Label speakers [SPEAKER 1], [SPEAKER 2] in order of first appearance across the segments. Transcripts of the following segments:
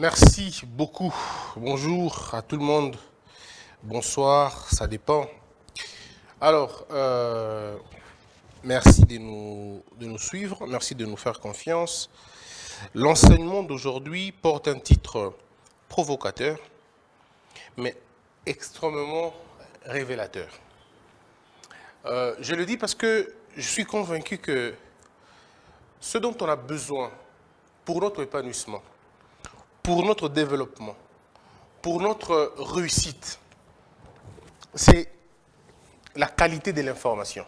[SPEAKER 1] Merci beaucoup. Bonjour à tout le monde. Bonsoir, ça dépend. Alors, merci de nous suivre, merci de nous faire confiance. L'enseignement d'aujourd'hui porte un titre provocateur, mais extrêmement révélateur. Je le dis parce que je suis convaincu que ce dont on a besoin pour notre épanouissement, pour notre développement, pour notre réussite, c'est la qualité de l'information.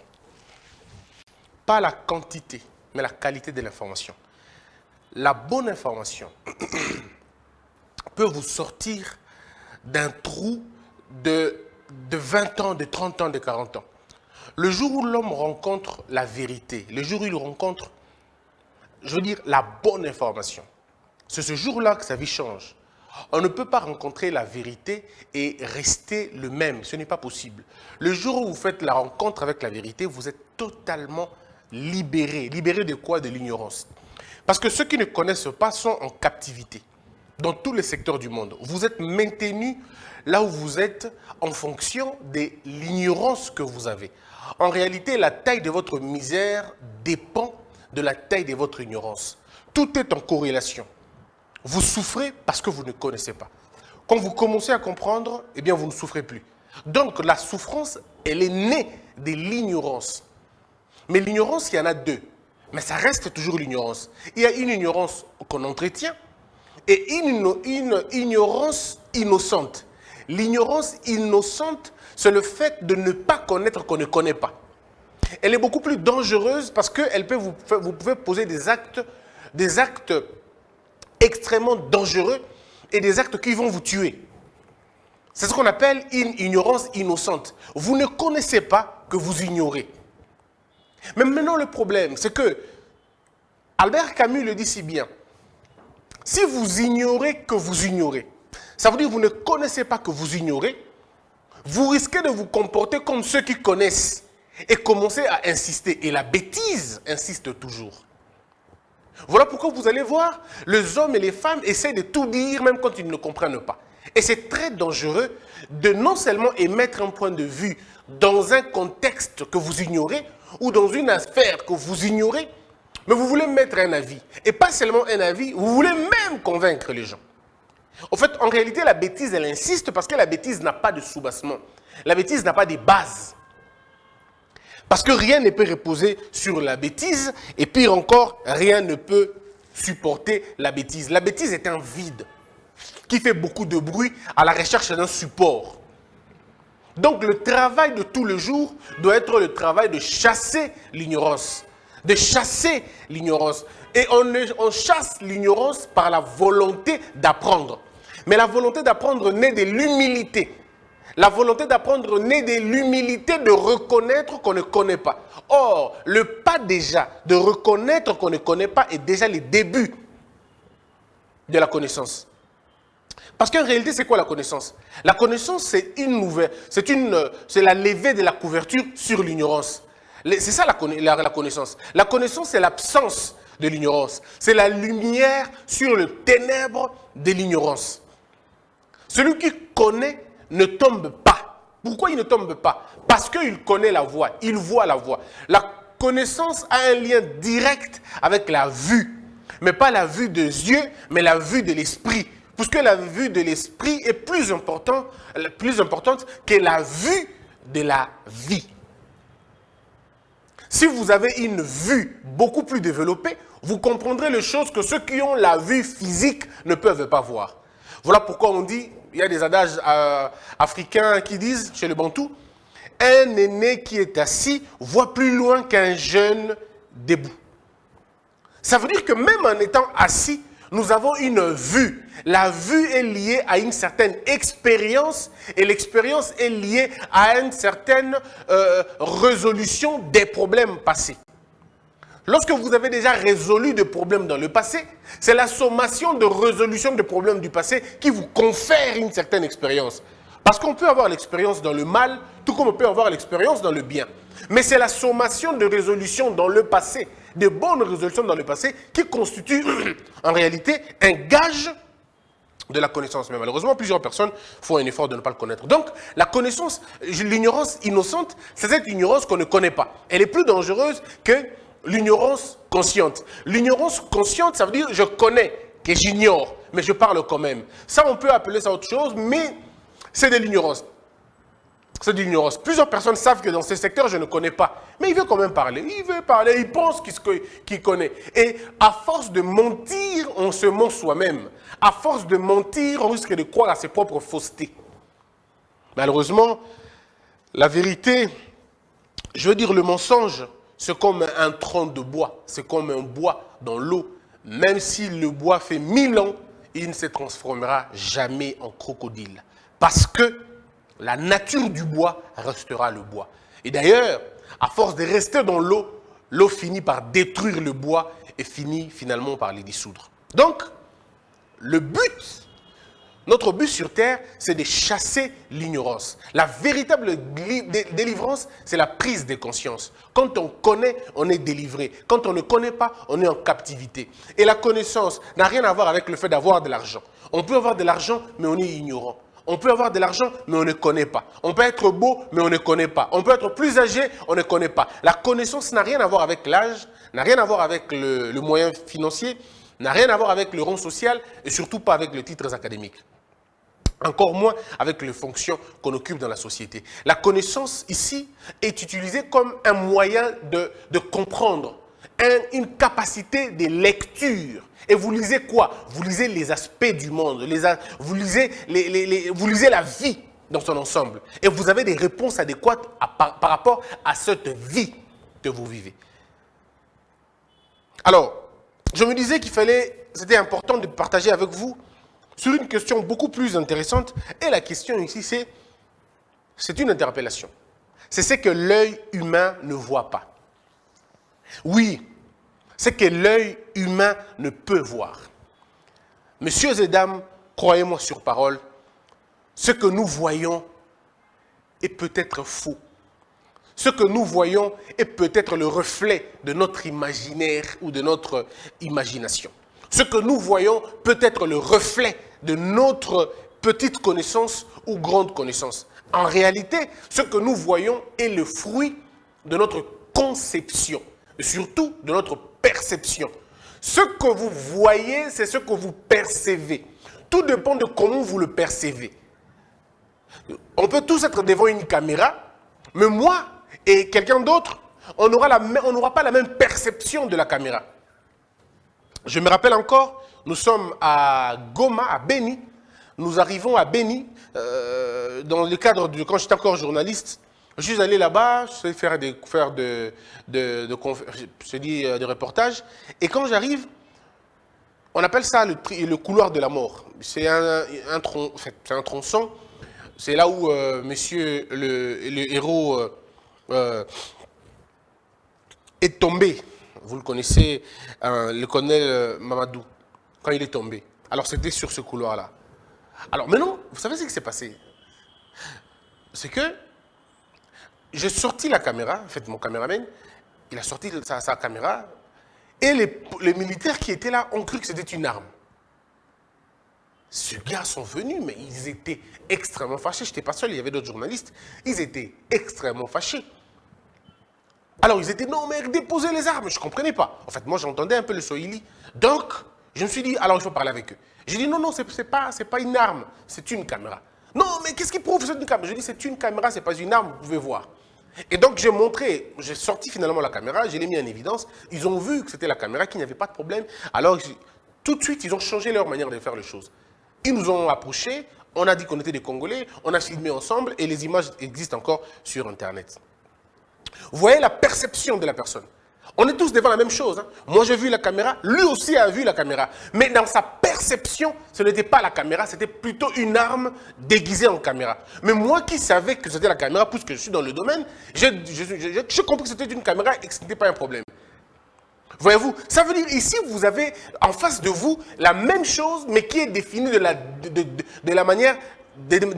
[SPEAKER 1] Pas la quantité, mais la qualité de l'information. La bonne information peut vous sortir d'un trou de 20 ans, de 30 ans, de 40 ans. Le jour où l'homme rencontre la vérité, le jour où il rencontre, je veux dire, la bonne information, c'est ce jour-là que sa vie change. On ne peut pas rencontrer la vérité et rester le même. Ce n'est pas possible. Le jour où vous faites la rencontre avec la vérité, vous êtes totalement libéré. Libéré de quoi? De l'ignorance. Parce que ceux qui ne connaissent pas sont en captivité dans tous les secteurs du monde. Vous êtes maintenu là où vous êtes en fonction de l'ignorance que vous avez. En réalité, la taille de votre misère dépend de la taille de votre ignorance. Tout est en corrélation. Vous souffrez parce que vous ne connaissez pas. Quand vous commencez à comprendre, eh bien, vous ne souffrez plus. Donc, la souffrance, elle est née de l'ignorance. Mais l'ignorance, il y en a deux. Mais ça reste toujours l'ignorance. Il y a une ignorance qu'on entretient et une ignorance innocente. L'ignorance innocente, c'est le fait de ne pas connaître qu'on ne connaît pas. Elle est beaucoup plus dangereuse parce qu'elle peut vous pouvez poser des actes extrêmement dangereux et des actes qui vont vous tuer. C'est ce qu'on appelle une ignorance innocente. Vous ne connaissez pas que vous ignorez. Mais maintenant, le problème, c'est que Albert Camus le dit si bien. Si vous ignorez que vous ignorez, ça veut dire que vous ne connaissez pas que vous ignorez, vous risquez de vous comporter comme ceux qui connaissent et commencer à insister. Et la bêtise insiste toujours. Voilà pourquoi vous allez voir, les hommes et les femmes essaient de tout dire, même quand ils ne comprennent pas. Et c'est très dangereux de non seulement émettre un point de vue dans un contexte que vous ignorez, ou dans une affaire que vous ignorez, mais vous voulez mettre un avis. Et pas seulement un avis, vous voulez même convaincre les gens. En fait, en réalité, la bêtise, elle insiste parce que la bêtise n'a pas de soubassement. La bêtise n'a pas de base. Parce que rien ne peut reposer sur la bêtise, et pire encore, rien ne peut supporter la bêtise. La bêtise est un vide qui fait beaucoup de bruit à la recherche d'un support. Donc le travail de tous les jours doit être le travail de chasser l'ignorance. De chasser l'ignorance. Et on chasse l'ignorance par la volonté d'apprendre. Mais la volonté d'apprendre naît de l'humilité. La volonté d'apprendre naît de l'humilité de reconnaître qu'on ne connaît pas. Or, le pas déjà de reconnaître qu'on ne connaît pas est déjà le début de la connaissance. Parce qu'en réalité, c'est quoi la connaissance? La connaissance, c'est une nouvelle, c'est la levée de la couverture sur l'ignorance. C'est ça la connaissance. La connaissance, c'est l'absence de l'ignorance. C'est la lumière sur le ténèbre de l'ignorance. Celui qui connaît ne tombe pas. Pourquoi il ne tombe pas? Parce qu'il connaît la voie, il voit la voie. La connaissance a un lien direct avec la vue. Mais pas la vue des yeux, mais la vue de l'esprit. Puisque la vue de l'esprit est plus importante que la vue de la vie. Si vous avez une vue beaucoup plus développée, vous comprendrez les choses que ceux qui ont la vue physique ne peuvent pas voir. Voilà pourquoi on dit, il y a des adages africains qui disent, chez le Bantou, un aîné qui est assis voit plus loin qu'un jeune debout. Ça veut dire que même en étant assis, nous avons une vue. La vue est liée à une certaine expérience et l'expérience est liée à une certaine résolution des problèmes passés. Lorsque vous avez déjà résolu des problèmes dans le passé, c'est la sommation de résolution des problèmes du passé qui vous confère une certaine expérience. Parce qu'on peut avoir l'expérience dans le mal, tout comme on peut avoir l'expérience dans le bien. Mais c'est la sommation de résolutions dans le passé, de bonnes résolutions dans le passé, qui constitue en réalité un gage de la connaissance. Mais malheureusement, plusieurs personnes font un effort de ne pas le connaître. Donc, la connaissance, l'ignorance innocente, c'est cette ignorance qu'on ne connaît pas. Elle est plus dangereuse que l'ignorance consciente. L'ignorance consciente, ça veut dire je connais, que j'ignore, mais je parle quand même. Ça, on peut appeler ça autre chose, mais c'est de l'ignorance. C'est de l'ignorance. Plusieurs personnes savent que dans ce secteur, je ne connais pas. Mais il veut quand même parler. Il veut parler, il pense qu'il connaît. Et à force de mentir, on se ment soi-même. À force de mentir, on risque de croire à ses propres faussetés. Malheureusement, la vérité, je veux dire le mensonge, c'est comme un tronc de bois. C'est comme un bois dans l'eau. Même si le bois fait 1000 ans, il ne se transformera jamais en crocodile. Parce que la nature du bois restera le bois. Et d'ailleurs, à force de rester dans l'eau, l'eau finit par détruire le bois et finit finalement par les dissoudre. Donc, le but, notre but sur terre, c'est de chasser l'ignorance. La véritable délivrance, c'est la prise de conscience. Quand on connaît, on est délivré. Quand on ne connaît pas, on est en captivité. Et la connaissance n'a rien à voir avec le fait d'avoir de l'argent. On peut avoir de l'argent, mais on est ignorant. On peut avoir de l'argent, mais on ne connaît pas. On peut être beau, mais on ne connaît pas. On peut être plus âgé, on ne connaît pas. La connaissance n'a rien à voir avec l'âge, n'a rien à voir avec le moyen financier, n'a rien à voir avec le rang social et surtout pas avec les titres académiques. Encore moins avec les fonctions qu'on occupe dans la société. La connaissance ici est utilisée comme un moyen de comprendre, une capacité de lecture. Et vous lisez quoi? Vous lisez les aspects du monde, vous lisez la vie dans son ensemble. Et vous avez des réponses adéquates par rapport à cette vie que vous vivez. Alors, je me disais c'était important de partager avec vous sur une question beaucoup plus intéressante. Et la question ici, c'est une interpellation. C'est ce que l'œil humain ne voit pas. Oui, c'est que l'œil humain ne peut voir. Messieurs et dames, croyez-moi sur parole, ce que nous voyons est peut-être faux. Ce que nous voyons est peut-être le reflet de notre imaginaire ou de notre imagination. Ce que nous voyons peut être le reflet de notre petite connaissance ou grande connaissance. En réalité, ce que nous voyons est le fruit de notre conception, et surtout de notre perception. Ce que vous voyez, c'est ce que vous percevez. Tout dépend de comment vous le percevez. On peut tous être devant une caméra, mais moi et quelqu'un d'autre, on n'aura pas la même perception de la caméra. Je me rappelle encore, nous sommes à Goma, à Beni. Nous arrivons à Beni, dans le cadre de quand j'étais encore journaliste. Je suis allé là-bas, je suis allé faire des reportages. Et quand j'arrive, on appelle ça le couloir de la mort. C'est un tronçon. C'est là où monsieur le héros est tombé. Vous le connaissez, le colonel Mamadou, quand il est tombé. Alors c'était sur ce couloir-là. Alors maintenant, vous savez ce qui s'est passé? C'est que j'ai sorti la caméra, en fait mon caméraman, il a sorti sa caméra, et les militaires qui étaient là ont cru que c'était une arme. Ces gars sont venus, mais ils étaient extrêmement fâchés. Je n'étais pas seul, il y avait d'autres journalistes. Ils étaient extrêmement fâchés. Alors ils étaient, non mais déposez les armes, je ne comprenais pas. En fait, moi j'entendais un peu le Swahili. Donc, je me suis dit, alors il faut parler avec eux. J'ai dit, non, c'est pas une arme, c'est une caméra. Non, mais qu'est-ce qui prouve que c'est une caméra? Je dis, c'est une caméra, c'est pas une arme, vous pouvez voir. Et donc j'ai sorti finalement la caméra, je l'ai mis en évidence. Ils ont vu que c'était la caméra, qu'il n'y avait pas de problème. Alors tout de suite, ils ont changé leur manière de faire les choses. Ils nous ont approchés, on a dit qu'on était des Congolais, on a filmé ensemble et les images existent encore sur Internet. Vous voyez la perception de la personne. On est tous devant la même chose. Hein. Moi, j'ai vu la caméra, lui aussi a vu la caméra. Mais dans sa perception, ce n'était pas la caméra, c'était plutôt une arme déguisée en caméra. Mais moi qui savais que c'était la caméra, puisque je suis dans le domaine, j'ai compris que c'était une caméra et que ce n'était pas un problème. Voyez-vous, ça veut dire ici, vous avez en face de vous la même chose, mais qui est définie de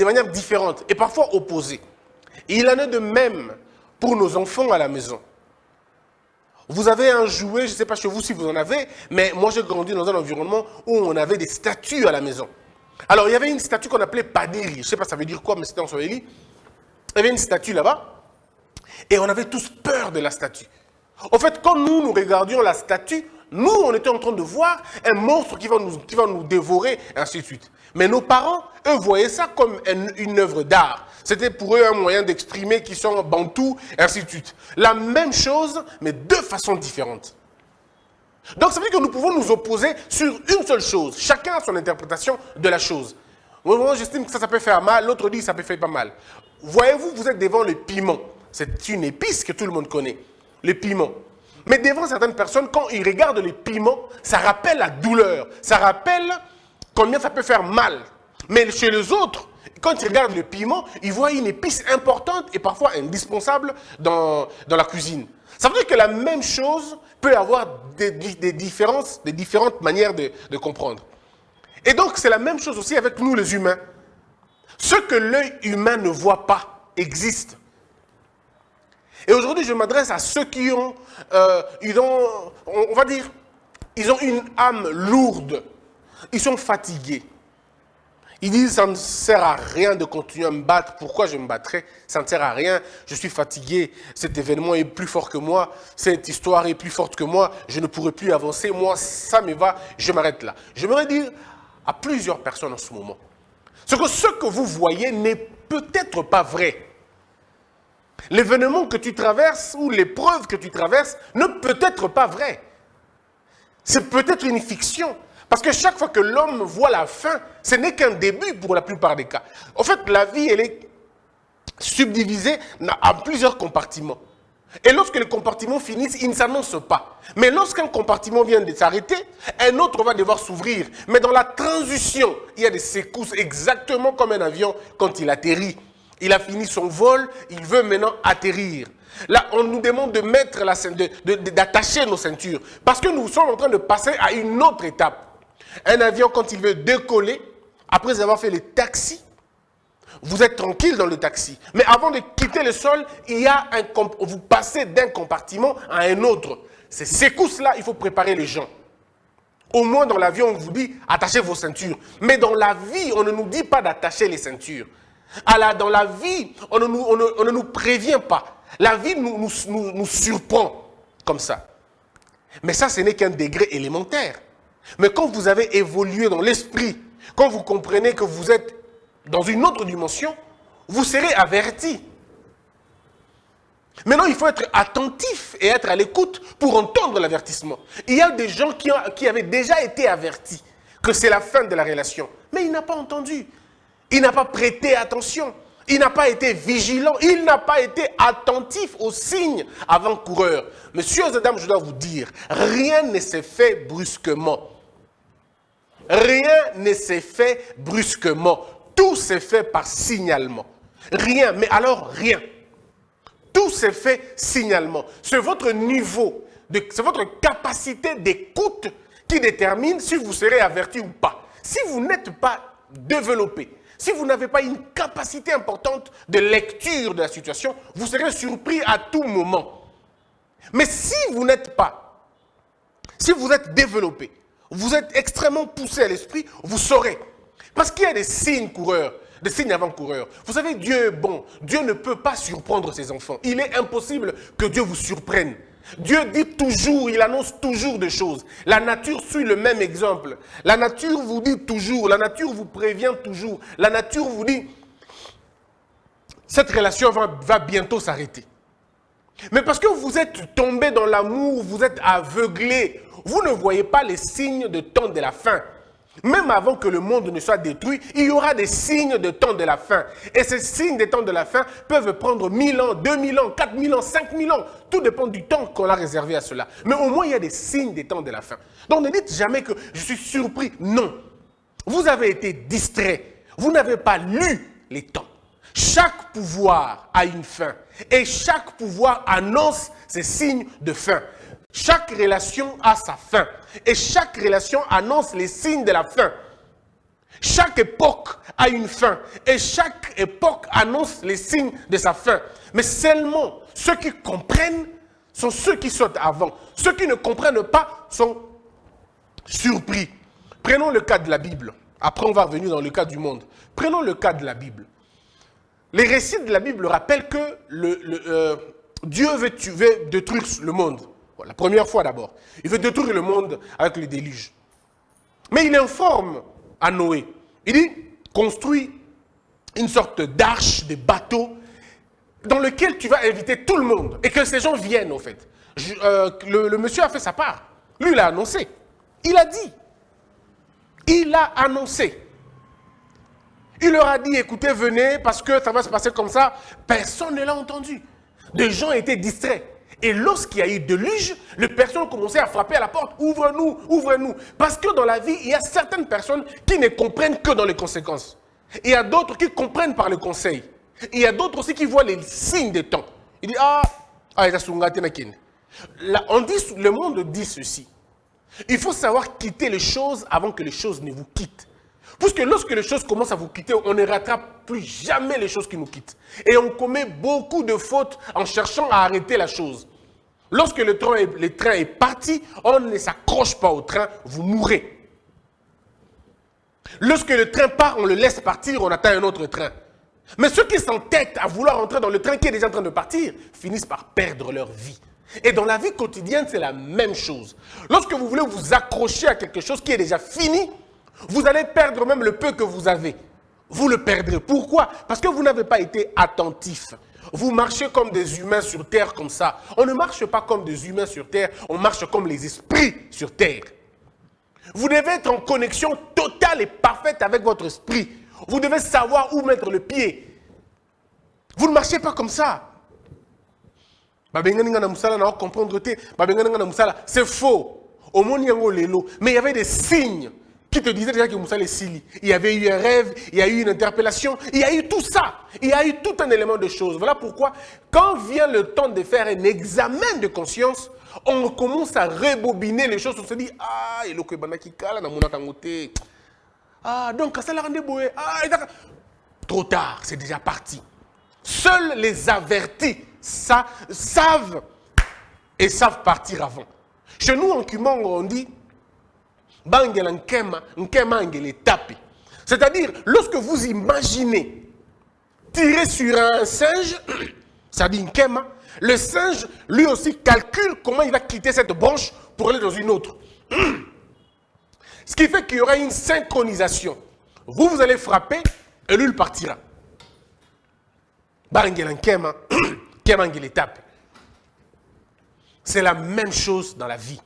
[SPEAKER 1] manière différente et parfois opposée. Et il en est de même pour nos enfants à la maison. Vous avez un jouet, je ne sais pas chez vous si vous en avez, mais moi j'ai grandi dans un environnement où on avait des statues à la maison. Alors, il y avait une statue qu'on appelait Padiri. Je ne sais pas ça veut dire quoi, mais c'était en Swahili. Il y avait une statue là-bas. Et on avait tous peur de la statue. En fait, quand nous regardions la statue, nous, on était en train de voir un monstre qui va nous dévorer, et ainsi de suite. Mais nos parents, eux, voyaient ça comme une œuvre d'art. C'était pour eux un moyen d'exprimer qu'ils sont bantous, et ainsi de suite. La même chose, mais de façon différente. Donc, ça veut dire que nous pouvons nous opposer sur une seule chose. Chacun a son interprétation de la chose. Moi, j'estime que ça peut faire mal, l'autre dit que ça peut faire pas mal. Voyez-vous, vous êtes devant le piment. C'est une épice que tout le monde connaît, le piment. Mais devant certaines personnes, quand ils regardent le piment, ça rappelle la douleur. Ça rappelle combien ça peut faire mal. Mais chez les autres, quand ils regardent le piment, ils voient une épice importante et parfois indispensable dans la cuisine. Ça veut dire que la même chose peut avoir des différentes manières de comprendre. Et donc, c'est la même chose aussi avec nous les humains. Ce que l'œil humain ne voit pas existe. Et aujourd'hui, je m'adresse à ceux qui ont, on va dire, ils ont une âme lourde. Ils sont fatigués. Ils disent, ça ne sert à rien de continuer à me battre. Pourquoi je me battrais? Ça ne sert à rien. Je suis fatigué. Cet événement est plus fort que moi. Cette histoire est plus forte que moi. Je ne pourrai plus avancer. Moi, ça me va. Je m'arrête là. J'aimerais dire à plusieurs personnes en ce moment, ce que vous voyez n'est peut-être pas vrai. L'événement que tu traverses ou l'épreuve que tu traverses ne peut être pas vrai. C'est peut-être une fiction. Parce que chaque fois que l'homme voit la fin, ce n'est qu'un début pour la plupart des cas. En fait, la vie, elle est subdivisée en plusieurs compartiments. Et lorsque les compartiments finissent, ils ne s'annoncent pas. Mais lorsqu'un compartiment vient de s'arrêter, un autre va devoir s'ouvrir. Mais dans la transition, il y a des secousses exactement comme un avion quand il atterrit. Il a fini son vol, il veut maintenant atterrir. Là, on nous demande de mettre d'attacher nos ceintures. Parce que nous sommes en train de passer à une autre étape. Un avion, quand il veut décoller, après avoir fait le taxi, vous êtes tranquille dans le taxi. Mais avant de quitter le sol, vous passez d'un compartiment à un autre. Ces secousses-là, il faut préparer les gens. Au moins dans l'avion, on vous dit, attachez vos ceintures. Mais dans la vie, on ne nous dit pas d'attacher les ceintures. Dans la vie, on ne nous prévient pas. La vie nous surprend comme ça. Mais ça, ce n'est qu'un degré élémentaire. Mais quand vous avez évolué dans l'esprit, quand vous comprenez que vous êtes dans une autre dimension, vous serez averti. Maintenant, il faut être attentif et être à l'écoute pour entendre l'avertissement. Il y a des gens qui avaient déjà été avertis que c'est la fin de la relation. Mais il n'a pas entendu. Il n'a pas prêté attention. Il n'a pas été vigilant. Il n'a pas été attentif aux signes avant-coureurs. Messieurs et dames, je dois vous dire, rien ne s'est fait brusquement. Rien ne s'est fait brusquement. Tout s'est fait par signalement. Rien, mais alors rien. Tout s'est fait signalement. C'est votre niveau, c'est votre capacité d'écoute qui détermine si vous serez averti ou pas. Si vous n'êtes pas développé, si vous n'avez pas une capacité importante de lecture de la situation, vous serez surpris à tout moment. Mais si vous n'êtes pas, si vous êtes développé, vous êtes extrêmement poussé à l'esprit, vous saurez. Parce qu'il y a des signes coureurs, des signes avant-coureurs. Vous savez, Dieu est bon. Dieu ne peut pas surprendre ses enfants. Il est impossible que Dieu vous surprenne. Dieu dit toujours, il annonce toujours des choses. La nature suit le même exemple. La nature vous dit toujours, la nature vous prévient toujours. La nature vous dit, cette relation va bientôt s'arrêter. Mais parce que vous êtes tombé dans l'amour, vous êtes aveuglé, vous ne voyez pas les signes de temps de la fin. Même avant que le monde ne soit détruit, il y aura des signes de temps de la fin. Et ces signes de temps de la fin peuvent prendre 1000 ans, 2000 ans, 4000 ans, 5000 ans. Tout dépend du temps qu'on a réservé à cela. Mais au moins, il y a des signes des temps de la fin. Donc ne dites jamais que je suis surpris. Non. Vous avez été distrait. Vous n'avez pas lu les temps. Chaque pouvoir a une fin. Et chaque pouvoir annonce ses signes de fin. Chaque relation a sa fin. Et chaque relation annonce les signes de la fin. Chaque époque a une fin. Et chaque époque annonce les signes de sa fin. Mais seulement ceux qui comprennent sont ceux qui sautent avant. Ceux qui ne comprennent pas sont surpris. Prenons le cas de la Bible. Après, on va revenir dans le cas du monde. Prenons le cas de la Bible. Les récits de la Bible rappellent que Dieu veut détruire le monde. La première fois d'abord. Il veut détruire le monde avec le déluge. Mais il informe à Noé. Il dit, construis une sorte d'arche, de bateau, dans lequel tu vas inviter tout le monde. Et que ces gens viennent, au fait. Le monsieur a fait sa part. Lui, il a annoncé. Il a dit. Il a annoncé. Il leur a dit, écoutez, venez, parce que ça va se passer comme ça. Personne ne l'a entendu. Des gens étaient distraits. Et lorsqu'il y a eu déluge, les personnes ont commencé à frapper à la porte. Ouvre-nous, ouvre-nous. Parce que dans la vie, il y a certaines personnes qui ne comprennent que dans les conséquences. Et il y a d'autres qui comprennent par le conseil. Et il y a d'autres aussi qui voient les signes des temps. Il dit, le monde dit ceci. Il faut savoir quitter les choses avant que les choses ne vous quittent. Puisque lorsque les choses commencent à vous quitter, on ne rattrape plus jamais les choses qui nous quittent. Et on commet beaucoup de fautes en cherchant à arrêter la chose. Lorsque le train est parti, on ne s'accroche pas au train, vous mourrez. Lorsque le train part, on le laisse partir, on attend un autre train. Mais ceux qui s'entêtent à vouloir entrer dans le train qui est déjà en train de partir, finissent par perdre leur vie. Et dans la vie quotidienne, c'est la même chose. Lorsque vous voulez vous accrocher à quelque chose qui est déjà fini, vous allez perdre même le peu que vous avez. Vous le perdrez. Pourquoi? Parce que vous n'avez pas été attentif. Vous marchez comme des humains sur terre comme ça. On ne marche pas comme des humains sur terre, on marche comme les esprits sur terre. Vous devez être en connexion totale et parfaite avec votre esprit. Vous devez savoir où mettre le pied. Vous ne marchez pas comme ça. C'est faux. Mais il y avait des signes qui te disaient déjà que Moussa est Sili. Il y avait eu un rêve, il y a eu une interpellation, il y a eu tout ça. Il y a eu tout un élément de choses. Voilà pourquoi, quand vient le temps de faire un examen de conscience, on commence à rebobiner les choses. On se dit, ah, il y a donc, ça l'a rendu boué. Trop tard, c'est déjà parti. Seuls les avertis savent et savent partir avant. Chez nous, en Kumang, on dit, c'est-à-dire, lorsque vous imaginez tirer sur un singe, ça dit Nkema, le singe, lui aussi, calcule comment il va quitter cette branche pour aller dans une autre. Ce qui fait qu'il y aura une synchronisation. Vous allez frapper et lui, il partira. C'est la même chose dans la vie.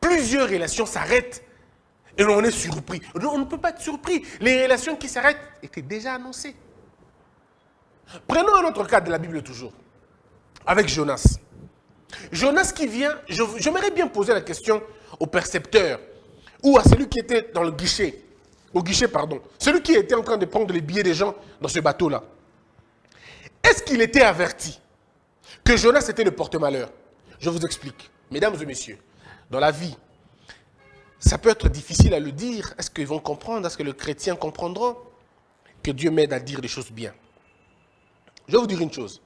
[SPEAKER 1] Plusieurs relations s'arrêtent et on est surpris. On ne peut pas être surpris. Les relations qui s'arrêtent étaient déjà annoncées. Prenons un autre cas de la Bible toujours, avec Jonas. Jonas qui vient, j'aimerais bien poser la question au percepteur ou à celui qui était dans le guichet, celui qui était en train de prendre les billets des gens dans ce bateau-là. Est-ce qu'il était averti que Jonas était le porte-malheur? Je vous explique. Mesdames et messieurs, dans la vie, ça peut être difficile à le dire. Est-ce qu'ils vont comprendre? Est-ce que les chrétiens comprendront? Que Dieu m'aide à dire des choses bien. Je vais vous dire une chose.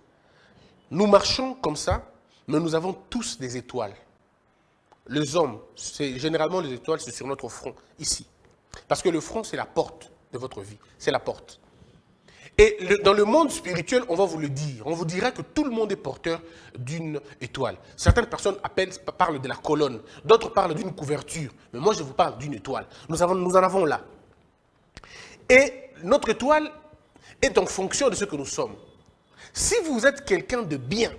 [SPEAKER 1] Nous marchons comme ça, mais nous avons tous des étoiles. Les hommes, généralement les étoiles, c'est sur notre front, ici. Parce que le front, c'est la porte de votre vie. C'est la porte. Et dans le monde spirituel, on va vous le dire. On vous dira que tout le monde est porteur d'une étoile. Certaines personnes parlent de la colonne. D'autres parlent d'une couverture. Mais moi, je vous parle d'une étoile. Nous en avons là. Et notre étoile est en fonction de ce que nous sommes. Si vous êtes quelqu'un de bien,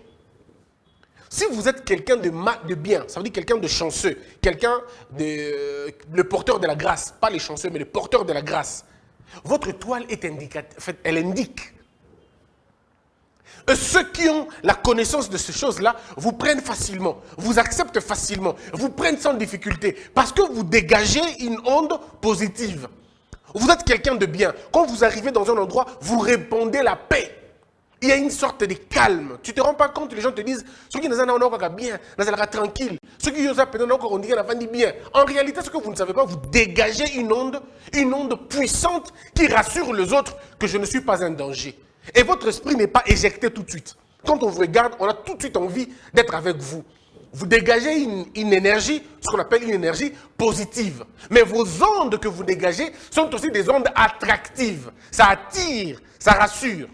[SPEAKER 1] si vous êtes quelqu'un de bien, ça veut dire quelqu'un de chanceux, le porteur de la grâce, pas les chanceux, mais le porteur de la grâce, votre étoile est indicative, en fait, elle indique. Et ceux qui ont la connaissance de ces choses-là vous prennent facilement, vous acceptent facilement, vous prennent sans difficulté, parce que vous dégagez une onde positive. Vous êtes quelqu'un de bien. Quand vous arrivez dans un endroit, vous répondez la paix. Il y a une sorte de calme. Tu ne te rends pas compte, les gens te disent, ceux qui ne sont pas bien, ils sont tranquilles. Ceux qui ne sont pas bien. En réalité, ce que vous ne savez pas, vous dégagez une onde puissante qui rassure les autres que je ne suis pas un danger. Et votre esprit n'est pas éjecté tout de suite. Quand on vous regarde, on a tout de suite envie d'être avec vous. vous dégagez une énergie, ce qu'on appelle une énergie positive. Mais vos ondes que vous dégagez sont aussi des ondes attractives. Ça attire, ça rassure.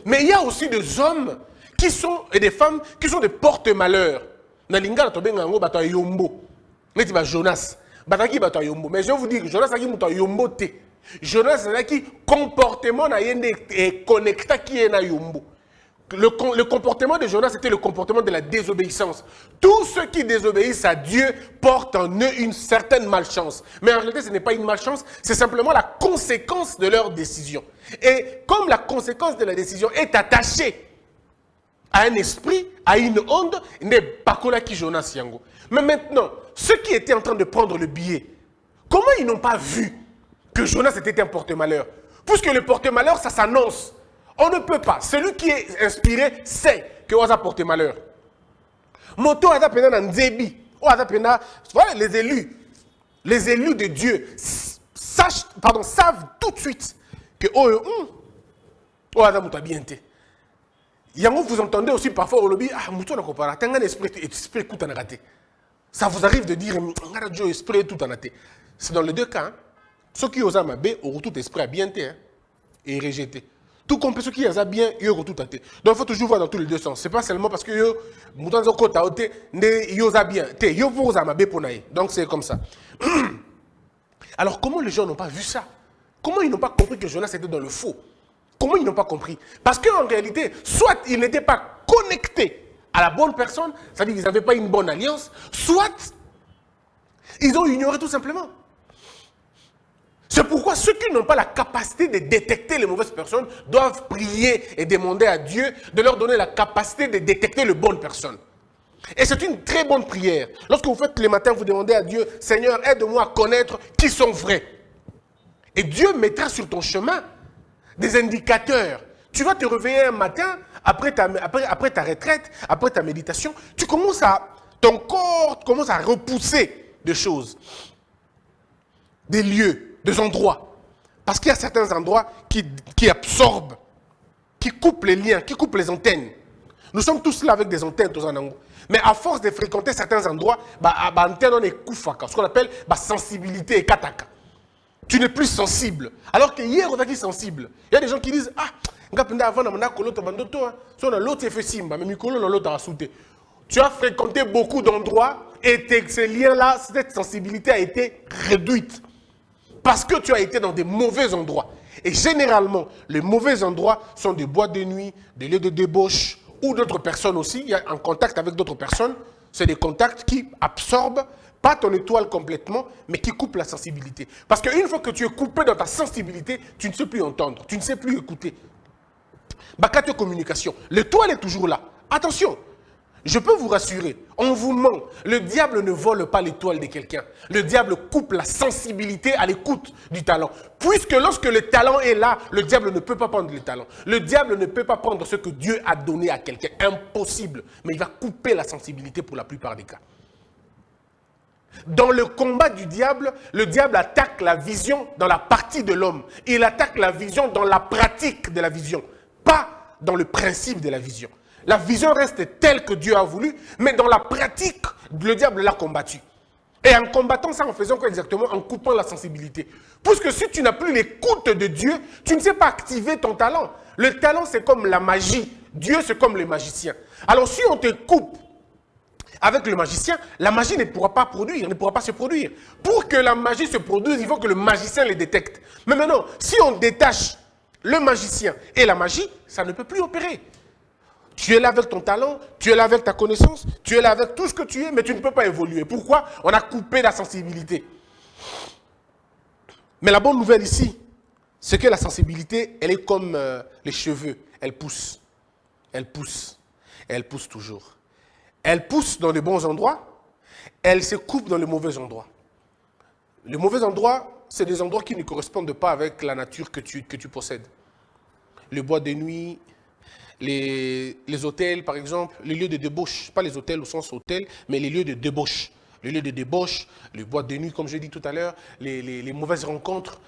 [SPEAKER 1] Mais il y a aussi des hommes qui sont, et des femmes qui sont des porte-malheur. Nalinga tobengango bato yombo. Neti ba Jonas. Bataki bato yombo. Mais je vais vous dire, Jonas a bato yombo te. Jonas a qui comportement na yende et connecta qui est na yombo. Le comportement de Jonas était le comportement de la désobéissance. Tous ceux qui désobéissent à Dieu portent en eux une certaine malchance. Mais en réalité, ce n'est pas une malchance, c'est simplement la conséquence de leur décision. Et comme la conséquence de la décision est attachée à un esprit, à une onde, n'est pas qui Jonas Yango. Mais maintenant, ceux qui étaient en train de prendre le billet, comment ils n'ont pas vu que Jonas était un porte-malheur? Puisque le porte-malheur, ça s'annonce. On ne peut pas. Celui qui est inspiré sait que Oza porte malheur. Moto Aza Pena Nzebi. Voilà, les élus de Dieu savent tout de suite que Oza Moutabiente. Yango, vous entendez aussi parfois au lobby, ah, Moutou n'a pas un esprit tout en raté. Ça vous arrive de dire, Dieu esprit tout en raté. C'est dans les deux cas. Hein. Ceux qui osent m'abbé auront tout esprit à bien et rejeté. Tout comme ceux qui ont bien, ils ont tout à fait. Donc il faut toujours voir dans tous les deux sens. Ce n'est pas seulement parce que ils ont bien, ils ont donc c'est comme ça. Alors comment les gens n'ont pas vu ça? Comment ils n'ont pas compris que Jonas était dans le faux? Comment ils n'ont pas compris? Parce qu'en réalité, soit ils n'étaient pas connectés à la bonne personne, c'est-à-dire qu'ils n'avaient pas une bonne alliance, soit ils ont ignoré tout simplement. C'est pourquoi ceux qui n'ont pas la capacité de détecter les mauvaises personnes doivent prier et demander à Dieu de leur donner la capacité de détecter les bonnes personnes. Et c'est une très bonne prière. Lorsque vous faites les matins, vous demandez à Dieu, Seigneur, aide-moi à connaître qui sont vrais. Et Dieu mettra sur ton chemin des indicateurs. Tu vas te réveiller un matin, après ta retraite, après ta méditation, ton corps commence à repousser des choses, des lieux, des endroits. Parce qu'il y a certains endroits qui absorbent, qui coupent les liens, qui coupent les antennes. Nous sommes tous là avec des antennes, tous en angle. Mais à force de fréquenter certains endroits, antenne on est koufaka, ce qu'on appelle sensibilité et kataka. Tu n'es plus sensible. Alors que hier, on a dit sensible. Il y a des gens qui disent, ah, tu as fréquenté beaucoup d'endroits et ces liens-là, cette sensibilité a été réduite. Parce que tu as été dans des mauvais endroits. Et généralement, les mauvais endroits sont des boîtes de nuit, des lieux de débauche, ou d'autres personnes aussi. Il y a un contact avec d'autres personnes. C'est des contacts qui absorbent, pas ton étoile complètement, mais qui coupent la sensibilité. Parce qu'une fois que tu es coupé dans ta sensibilité, tu ne sais plus entendre, tu ne sais plus écouter. Bakate communication. L'étoile est toujours là. Attention. Je peux vous rassurer, on vous ment. Le diable ne vole pas l'étoile de quelqu'un. Le diable coupe la sensibilité à l'écoute du talent. Puisque lorsque le talent est là, le diable ne peut pas prendre le talent. Le diable ne peut pas prendre ce que Dieu a donné à quelqu'un. Impossible. Mais il va couper la sensibilité pour la plupart des cas. Dans le combat du diable, le diable attaque la vision dans la partie de l'homme. Il attaque la vision dans la pratique de la vision, pas dans le principe de la vision. La vision reste telle que Dieu a voulu, mais dans la pratique, le diable l'a combattu. Et en combattant ça, en faisant quoi exactement? En coupant la sensibilité. Puisque si tu n'as plus l'écoute de Dieu, tu ne sais pas activer ton talent. Le talent, c'est comme la magie. Dieu, c'est comme les magiciens. Alors si on te coupe avec le magicien, la magie ne pourra pas produire, ne pourra pas se produire. Pour que la magie se produise, il faut que le magicien les détecte. Mais maintenant, si on détache le magicien et la magie, ça ne peut plus opérer. Tu es là avec ton talent, tu es là avec ta connaissance, tu es là avec tout ce que tu es, mais tu ne peux pas évoluer. Pourquoi? On a coupé la sensibilité. Mais la bonne nouvelle ici, c'est que la sensibilité, elle est comme les cheveux. Elle pousse. Elle pousse. Et elle pousse toujours. Elle pousse dans les bons endroits, elle se coupe dans les mauvais endroits. Les mauvais endroits, c'est des endroits qui ne correspondent pas avec la nature que tu possèdes. Les boîtes de nuit, les hôtels, par exemple, les lieux de débauche, pas les hôtels au sens hôtel, mais les lieux de débauche. Les lieux de débauche, les boîtes de nuit, comme j'ai dit tout à l'heure, les mauvaises rencontres,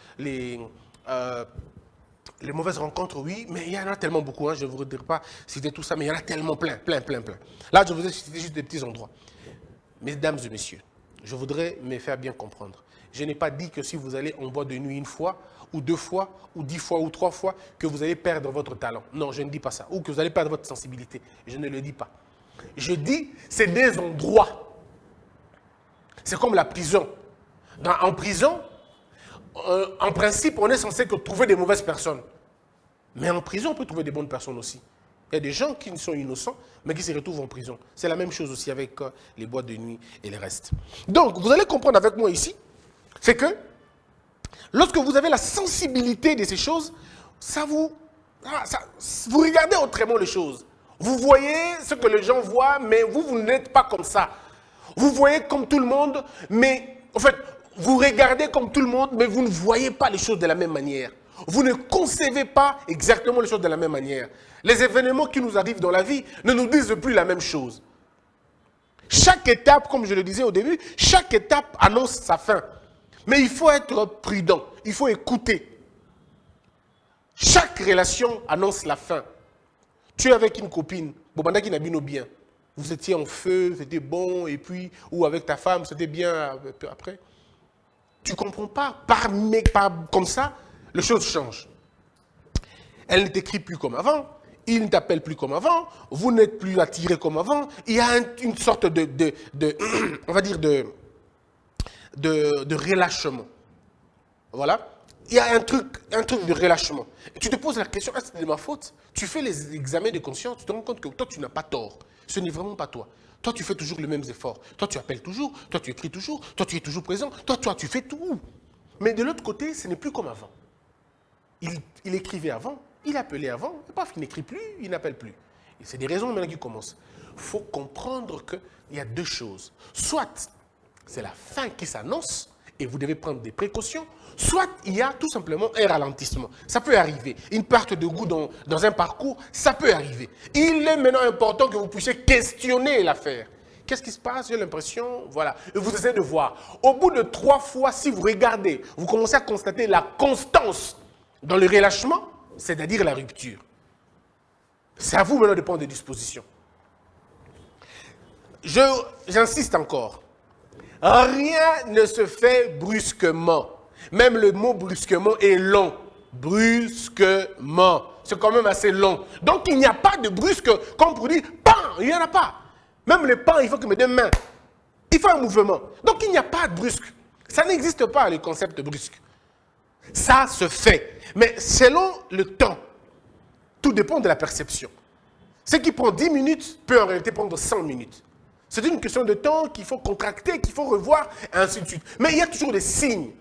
[SPEAKER 1] Les mauvaises rencontres, oui, mais il y en a tellement beaucoup. Hein, je ne vous redire pas citer tout ça, mais il y en a tellement plein. Là, je vous ai cité juste des petits endroits. Mesdames et messieurs, je voudrais me faire bien comprendre. Je n'ai pas dit que si vous allez en boîte de nuit une fois, ou 2 fois, ou 10 fois, ou 3 fois, que vous allez perdre votre talent. Non, je ne dis pas ça. Ou que vous allez perdre votre sensibilité. Je ne le dis pas. Je dis, c'est des endroits. C'est comme la prison. En prison, en principe, on est censé trouver des mauvaises personnes. Mais en prison, on peut trouver des bonnes personnes aussi. Il y a des gens qui sont innocents, mais qui se retrouvent en prison. C'est la même chose aussi avec les boîtes de nuit et les restes. Donc, vous allez comprendre avec moi ici, c'est que lorsque vous avez la sensibilité de ces choses, vous regardez autrement les choses. Vous voyez ce que les gens voient, mais vous n'êtes pas comme ça. Vous voyez comme tout le monde, mais en fait, vous regardez comme tout le monde, mais vous ne voyez pas les choses de la même manière. Vous ne concevez pas exactement les choses de la même manière. Les événements qui nous arrivent dans la vie ne nous disent plus la même chose. Chaque étape, comme je le disais au début, chaque étape annonce sa fin. Mais il faut être prudent, il faut écouter. Chaque relation annonce la fin. Tu es avec une copine, Bobanda qui n'a bien. Vous étiez en feu, c'était bon, et puis, ou avec ta femme, c'était bien après. Tu ne comprends pas, comme ça, les choses changent. Elle ne t'écrit plus comme avant, il ne t'appelle plus comme avant, vous n'êtes plus attiré comme avant, il y a une sorte on va dire de relâchement. Voilà. Il y a un truc de relâchement. Et tu te poses la question, est-ce que c'est de ma faute? Tu fais les examens de conscience, tu te rends compte que toi, tu n'as pas tort. Ce n'est vraiment pas toi. Toi, tu fais toujours les mêmes efforts. Toi, tu appelles toujours, toi, tu écris toujours, toi, tu es toujours présent, toi, tu fais tout. Mais de l'autre côté, ce n'est plus comme avant. Il écrivait avant, il appelait avant, et paf, il n'écrit plus, il n'appelle plus. Et c'est des raisons maintenant qui commencent. Il faut comprendre qu'il y a 2 choses. Soit c'est la fin qui s'annonce, et vous devez prendre des précautions, soit il y a tout simplement un ralentissement. Ça peut arriver. Une perte de goût dans un parcours, ça peut arriver. Il est maintenant important que vous puissiez questionner l'affaire. Qu'est-ce qui se passe? J'ai l'impression, voilà. Et vous essayez de voir. Au bout de 3 fois, si vous regardez, vous commencez à constater la constance dans le relâchement, c'est-à-dire la rupture. C'est à vous maintenant de prendre des dispositions. J'insiste encore. Rien ne se fait brusquement. Même le mot brusquement est long. Brusquement. C'est quand même assez long. Donc il n'y a pas de brusque, comme pour dire, pan, il n'y en a pas. Même le pan, il faut que mes 2 mains. Il faut un mouvement. Donc il n'y a pas de brusque. Ça n'existe pas, le concept brusque. Ça se fait. Mais selon le temps, tout dépend de la perception. Ce qui prend 10 minutes peut en réalité prendre 100 minutes. C'est une question de temps qu'il faut contracter, qu'il faut revoir, et ainsi de suite. Mais il y a toujours des signes.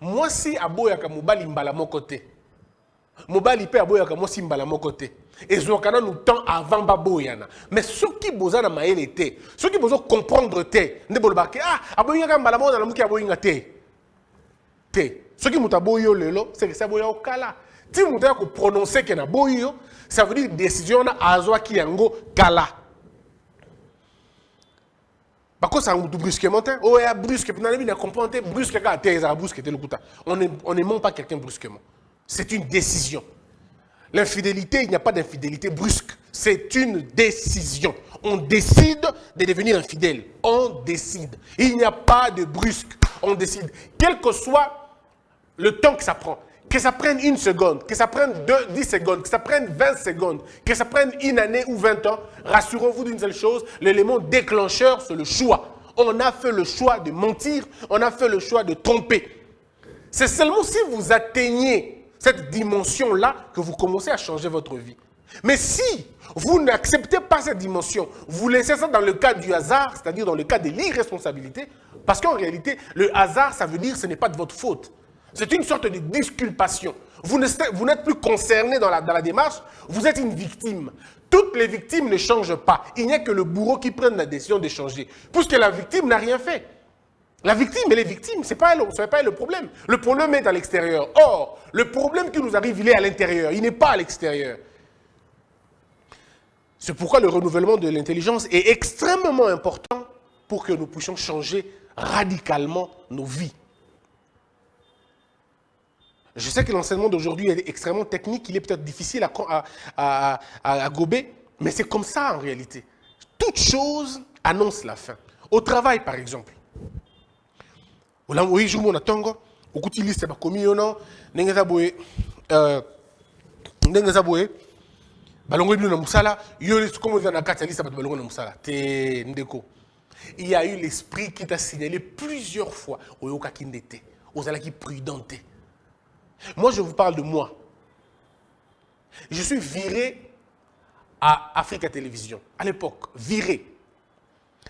[SPEAKER 1] Moi, si aboyaka mobali mbala mon côté, mobali pe aboyaka moi si mbala mon côté. Et zokana nous temps avant baboyana. Mais ceux qui boza na maël était, ceux qui boza comprendre té, ne bolbake aboyaka mbala mon na muki aboyinga té. Ceux qui mutaboyo lelo, c'est que ça boya okala. Si vous avez prononcer que na boyo, ça veut dire décision na azwa ki yango kala. Par contre, ça nous brusquement, oh, il y a brusque, on ne ment pas quelqu'un brusquement. C'est une décision. L'infidélité, il n'y a pas d'infidélité brusque. C'est une décision. On décide de devenir infidèle. On décide. Il n'y a pas de brusque. On décide. Quel que soit le temps que ça prend. Que ça prenne 1 seconde, que ça prenne 10 secondes, que ça prenne 20 secondes, que ça prenne 1 année ou 20 ans, rassurez-vous d'une seule chose, l'élément déclencheur, c'est le choix. On a fait le choix de mentir, on a fait le choix de tromper. C'est seulement si vous atteignez cette dimension-là que vous commencez à changer votre vie. Mais si vous n'acceptez pas cette dimension, vous laissez ça dans le cas du hasard, c'est-à-dire dans le cas de l'irresponsabilité, parce qu'en réalité, le hasard, ça veut dire que ce n'est pas de votre faute. C'est une sorte de disculpation. Vous n'êtes plus concerné dans la démarche, vous êtes une victime. Toutes les victimes ne changent pas. Il n'y a que le bourreau qui prenne la décision de changer. Puisque la victime n'a rien fait. La victime, elle est victime, ce n'est pas elle le problème. Le problème est à l'extérieur. Or, le problème qui nous arrive, il est à l'intérieur, il n'est pas à l'extérieur. C'est pourquoi le renouvellement de l'intelligence est extrêmement important pour que nous puissions changer radicalement nos vies. Je sais que l'enseignement d'aujourd'hui est extrêmement technique, il est peut-être difficile à gober, mais c'est comme ça en réalité. Toute chose annonce la fin. Au travail, par exemple. Oui, je vous montre okuti liste ba komi yono nengeza boye balongo bino na musala yo comme vous na kati liste ba balongo na musala te ndeko. Il y a eu l'esprit qui t'a signalé plusieurs fois oyoka kindete ozala ki prudenté. Moi je vous parle de moi. Je suis viré à Africa Télévision à l'époque, viré.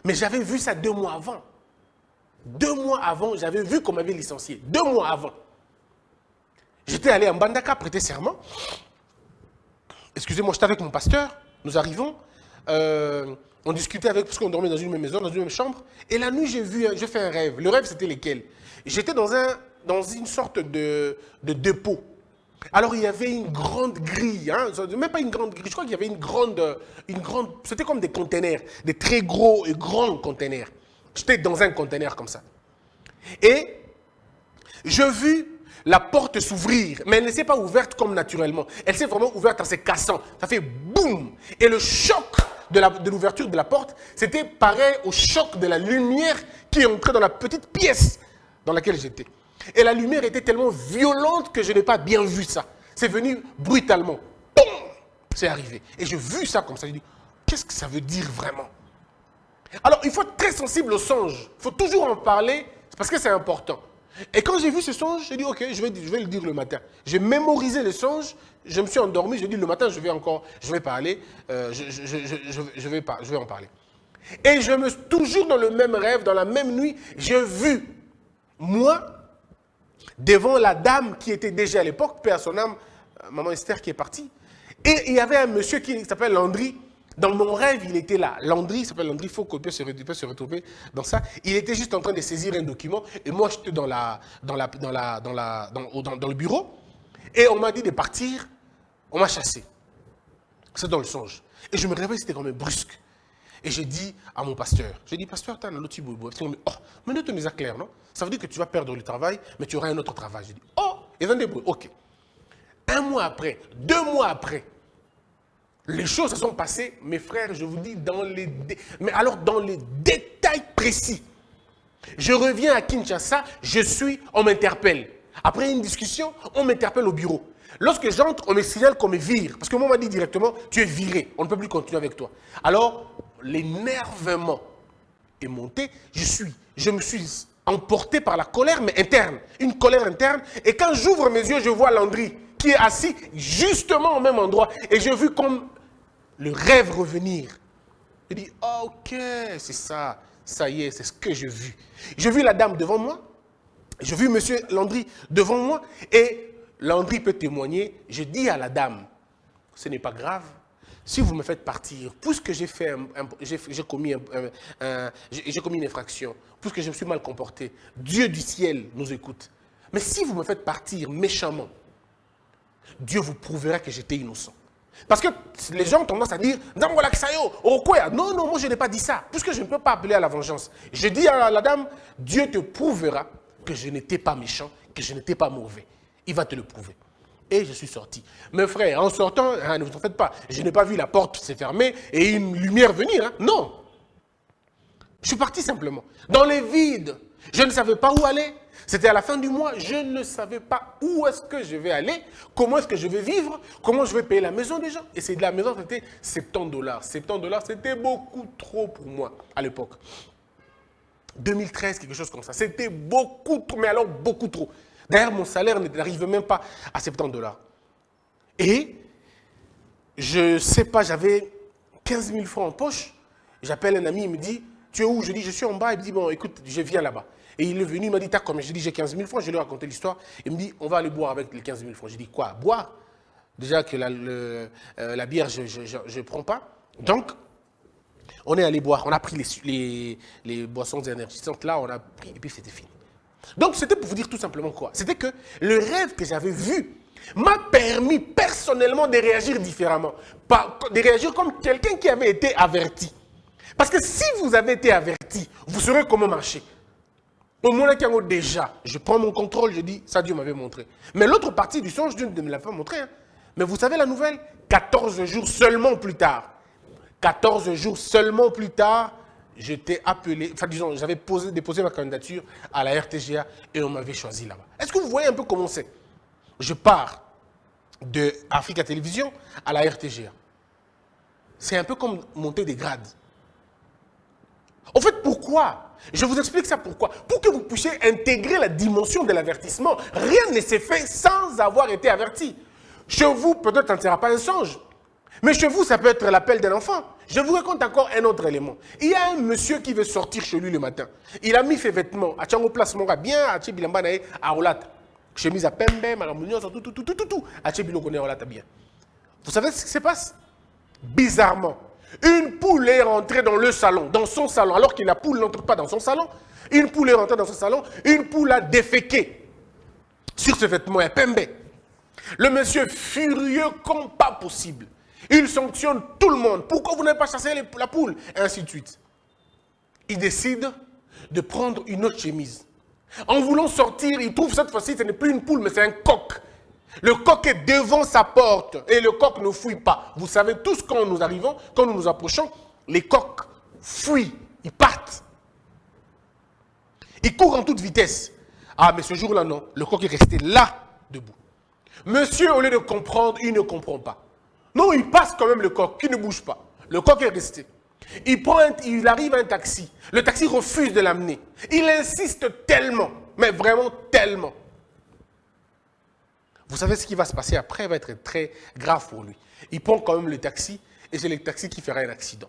[SPEAKER 1] Mais j'avais vu ça 2 mois avant. 2 mois avant, j'avais vu qu'on m'avait licencié. 2 mois avant. J'étais allé à Mbandaka prêter serment. Excusez-moi, j'étais avec mon pasteur. Nous arrivons. On discutait avec, parce qu'on dormait dans une même maison, dans une même chambre. Et la nuit, j'ai fait un rêve. Le rêve, c'était lequel? J'étais dans une sorte de dépôt. Alors, il y avait une grande grille. Hein, même pas une grande grille. Je crois qu'il y avait une grande c'était comme des containers. Des très gros et grands containers. J'étais dans un conteneur comme ça. Et je vis la porte s'ouvrir, mais elle ne s'est pas ouverte comme naturellement. Elle s'est vraiment ouverte en se cassant. Ça fait boum. Et le choc de l'ouverture de la porte, c'était pareil au choc de la lumière qui est entrée dans la petite pièce dans laquelle j'étais. Et la lumière était tellement violente que je n'ai pas bien vu ça. C'est venu brutalement. Boum. C'est arrivé. Et j'ai vu ça comme ça. J'ai dit, qu'est-ce que ça veut dire vraiment? Alors, il faut être très sensible au songe. Il faut toujours en parler, parce que c'est important. Et quand j'ai vu ce songe, j'ai dit, ok, je vais le dire le matin. J'ai mémorisé le songe, je me suis endormi, j'ai dit, le matin, je vais parler, je vais en parler. Et toujours dans le même rêve, dans la même nuit, j'ai vu, moi, devant la dame qui était déjà à l'époque, paix à son âme, maman Esther qui est partie, et il y avait un monsieur qui s'appelle Landry. Dans mon rêve, il était là. Landry, il s'appelle Landry, il faut qu'on puisse se retrouver dans ça. Il était juste en train de saisir un document. Et moi, j'étais dans le bureau. Et on m'a dit de partir. On m'a chassé. C'est dans le songe. Et je me réveille, c'était quand même brusque. Et j'ai dit à mon pasteur, pasteur, tu as un autre boulot. Il m'a dit, oh, mais ne te mets à clair, non? Ça veut dire que tu vas perdre le travail, mais tu auras un autre travail. J'ai dit, oh, ils ont des bruits. Ok. 1 mois après, 2 mois après, les choses se sont passées, mes frères, je vous dis, dans les détails précis. Je reviens à Kinshasa, on m'interpelle. Après une discussion, on m'interpelle au bureau. Lorsque j'entre, on me signale qu'on me vire. Parce que moi, on m'a dit directement, tu es viré, on ne peut plus continuer avec toi. Alors, l'énervement est monté. Je me suis emporté par la colère, mais interne. Une colère interne. Et quand j'ouvre mes yeux, je vois Landry qui est assis justement au même endroit. Et j'ai vu comme le rêve revenir. Je dis, oh, ok, c'est ça. Ça y est, c'est ce que j'ai vu. J'ai vu la dame devant moi. J'ai vu M. Landry devant moi. Et Landry peut témoigner. Je dis à la dame, ce n'est pas grave. Si vous me faites partir, puisque j'ai commis une infraction, puisque je me suis mal comporté, Dieu du ciel nous écoute. Mais si vous me faites partir méchamment, Dieu vous prouvera que j'étais innocent. Parce que les gens ont tendance à dire, non, non, moi je n'ai pas dit ça, puisque je ne peux pas appeler à la vengeance. Je dis à la dame, Dieu te prouvera que je n'étais pas méchant, que je n'étais pas mauvais. Il va te le prouver. Et je suis sorti. Mes frères, en sortant, ne vous en faites pas, je n'ai pas vu la porte se fermer et une lumière venir. Hein. Non. Je suis parti simplement. Dans les vides. Je ne savais pas où aller. C'était à la fin du mois. Je ne savais pas où est-ce que je vais aller, comment est-ce que je vais vivre, comment je vais payer la maison des gens. Et c'est de la maison, c'était $70. $70, c'était beaucoup trop pour moi à l'époque. 2013, quelque chose comme ça. C'était beaucoup trop, mais alors beaucoup trop. D'ailleurs, mon salaire n'arrivait même pas à $70. Et, je ne sais pas, j'avais 15 000 francs en poche. J'appelle un ami, il me dit, tu es où? Je dis, je suis en bas. Il me dit, bon, écoute, je viens là-bas. Et il est venu, il m'a dit, t'as combien? Je dis, j'ai 15 000 francs. Je lui ai raconté l'histoire. Il me dit, on va aller boire avec les 15 000 francs. Je dis, quoi? Boire? Déjà que la bière, je ne prends pas. Donc, on est allé boire. On a pris les boissons énergisantes là, on a pris, et puis c'était fini. Donc, c'était pour vous dire tout simplement quoi? C'était que le rêve que j'avais vu m'a permis personnellement de réagir différemment. De réagir comme quelqu'un qui avait été averti. Parce que si vous avez été averti, vous saurez comment marcher. Au moment où déjà, je prends mon contrôle, je dis, ça Dieu m'avait montré. Mais l'autre partie du songe, Dieu ne me l'a pas montré. Hein. Mais vous savez la nouvelle? 14 jours seulement plus tard. 14 jours seulement plus tard, j'étais appelé, enfin disons, j'avais déposé ma candidature à la RTGA et on m'avait choisi là-bas. Est-ce que vous voyez un peu comment c'est? Je pars de Africa Télévision à la RTGA. C'est un peu comme monter des grades. En fait, pourquoi? Je vous explique ça pourquoi. Pour que vous puissiez intégrer la dimension de l'avertissement. Rien ne s'est fait sans avoir été averti. Chez vous, peut-être ça ne sera pas un songe. Mais chez vous, ça peut être l'appel d'un enfant. Je vous raconte encore un autre élément. Il y a un monsieur qui veut sortir chez lui le matin. Il a mis ses vêtements. A Tchango place mon gars bien. A Tchebilamba nae à Olata. Chemise à Pembe, Maramounion, tout. A Tchebilo connaît Olata bien. Vous savez ce qui se passe? Bizarrement. Une poule est rentrée dans le salon, dans son salon, alors que la poule n'entre pas dans son salon. Une poule est rentrée dans son salon, une poule a déféqué sur ce vêtement à Pembe. Le monsieur furieux comme pas possible. Il sanctionne tout le monde. Pourquoi vous n'avez pas chassé la poule? Et ainsi de suite. Il décide de prendre une autre chemise. En voulant sortir, il trouve cette fois-ci, ce n'est plus une poule, mais c'est un coq. Le coq est devant sa porte et le coq ne fouille pas. Vous savez tous quand nous arrivons, quand nous nous approchons, les coqs fuient, ils partent. Ils courent en toute vitesse. Ah, mais ce jour-là, non. Le coq est resté là, debout. Monsieur, au lieu de comprendre, il ne comprend pas. Non, il passe quand même le coq, qui ne bouge pas. Le coq est resté. Il arrive à un taxi. Le taxi refuse de l'amener. Il insiste tellement, mais vraiment tellement. Vous savez ce qui va se passer après va être très grave pour lui. Il prend quand même le taxi et c'est le taxi qui fera un accident.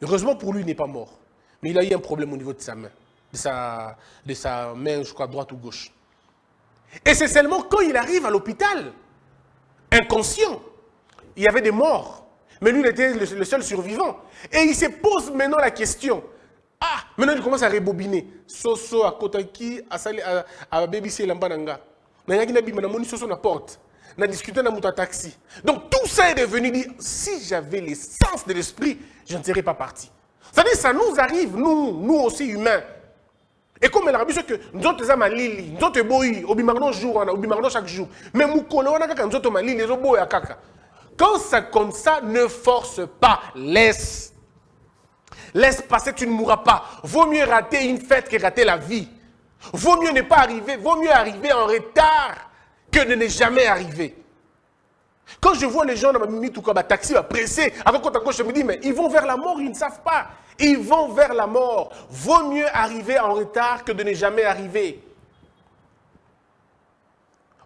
[SPEAKER 1] Heureusement pour lui, il n'est pas mort. Mais il a eu un problème au niveau de sa main. De sa main, je crois, droite ou gauche. Et c'est seulement quand il arrive à l'hôpital, inconscient, il y avait des morts. Mais lui, il était le seul survivant. Et il se pose maintenant la question. Ah, maintenant il commence à rebobiner. Soso à Kotaki, à BBC Lambananga. On a discuté dans mon taxi. Donc tout ça est devenu dit, si j'avais l'essence de l'esprit, je ne serais pas parti. C'est-à-dire ça nous arrive, nous aussi humains. Et comme elle a dit que nous autres sommes malili, nous autres boy, obimarno jour, obimarno chaque jour. Mais nous connaissons nous autres malili, les autres boy à kaka. Quand c'est comme ça, ne force pas, laisse. Laisse passer, tu ne mourras pas. Vaut mieux rater une fête que rater la vie. Vaut mieux ne pas arriver, vaut mieux arriver en retard que de ne jamais arriver. Quand je vois les gens dans ma mimi tout comme un taxi pressé, avant qu'on je me dis, mais ils vont vers la mort, ils ne savent pas. Ils vont vers la mort. Vaut mieux arriver en retard que de ne jamais arriver.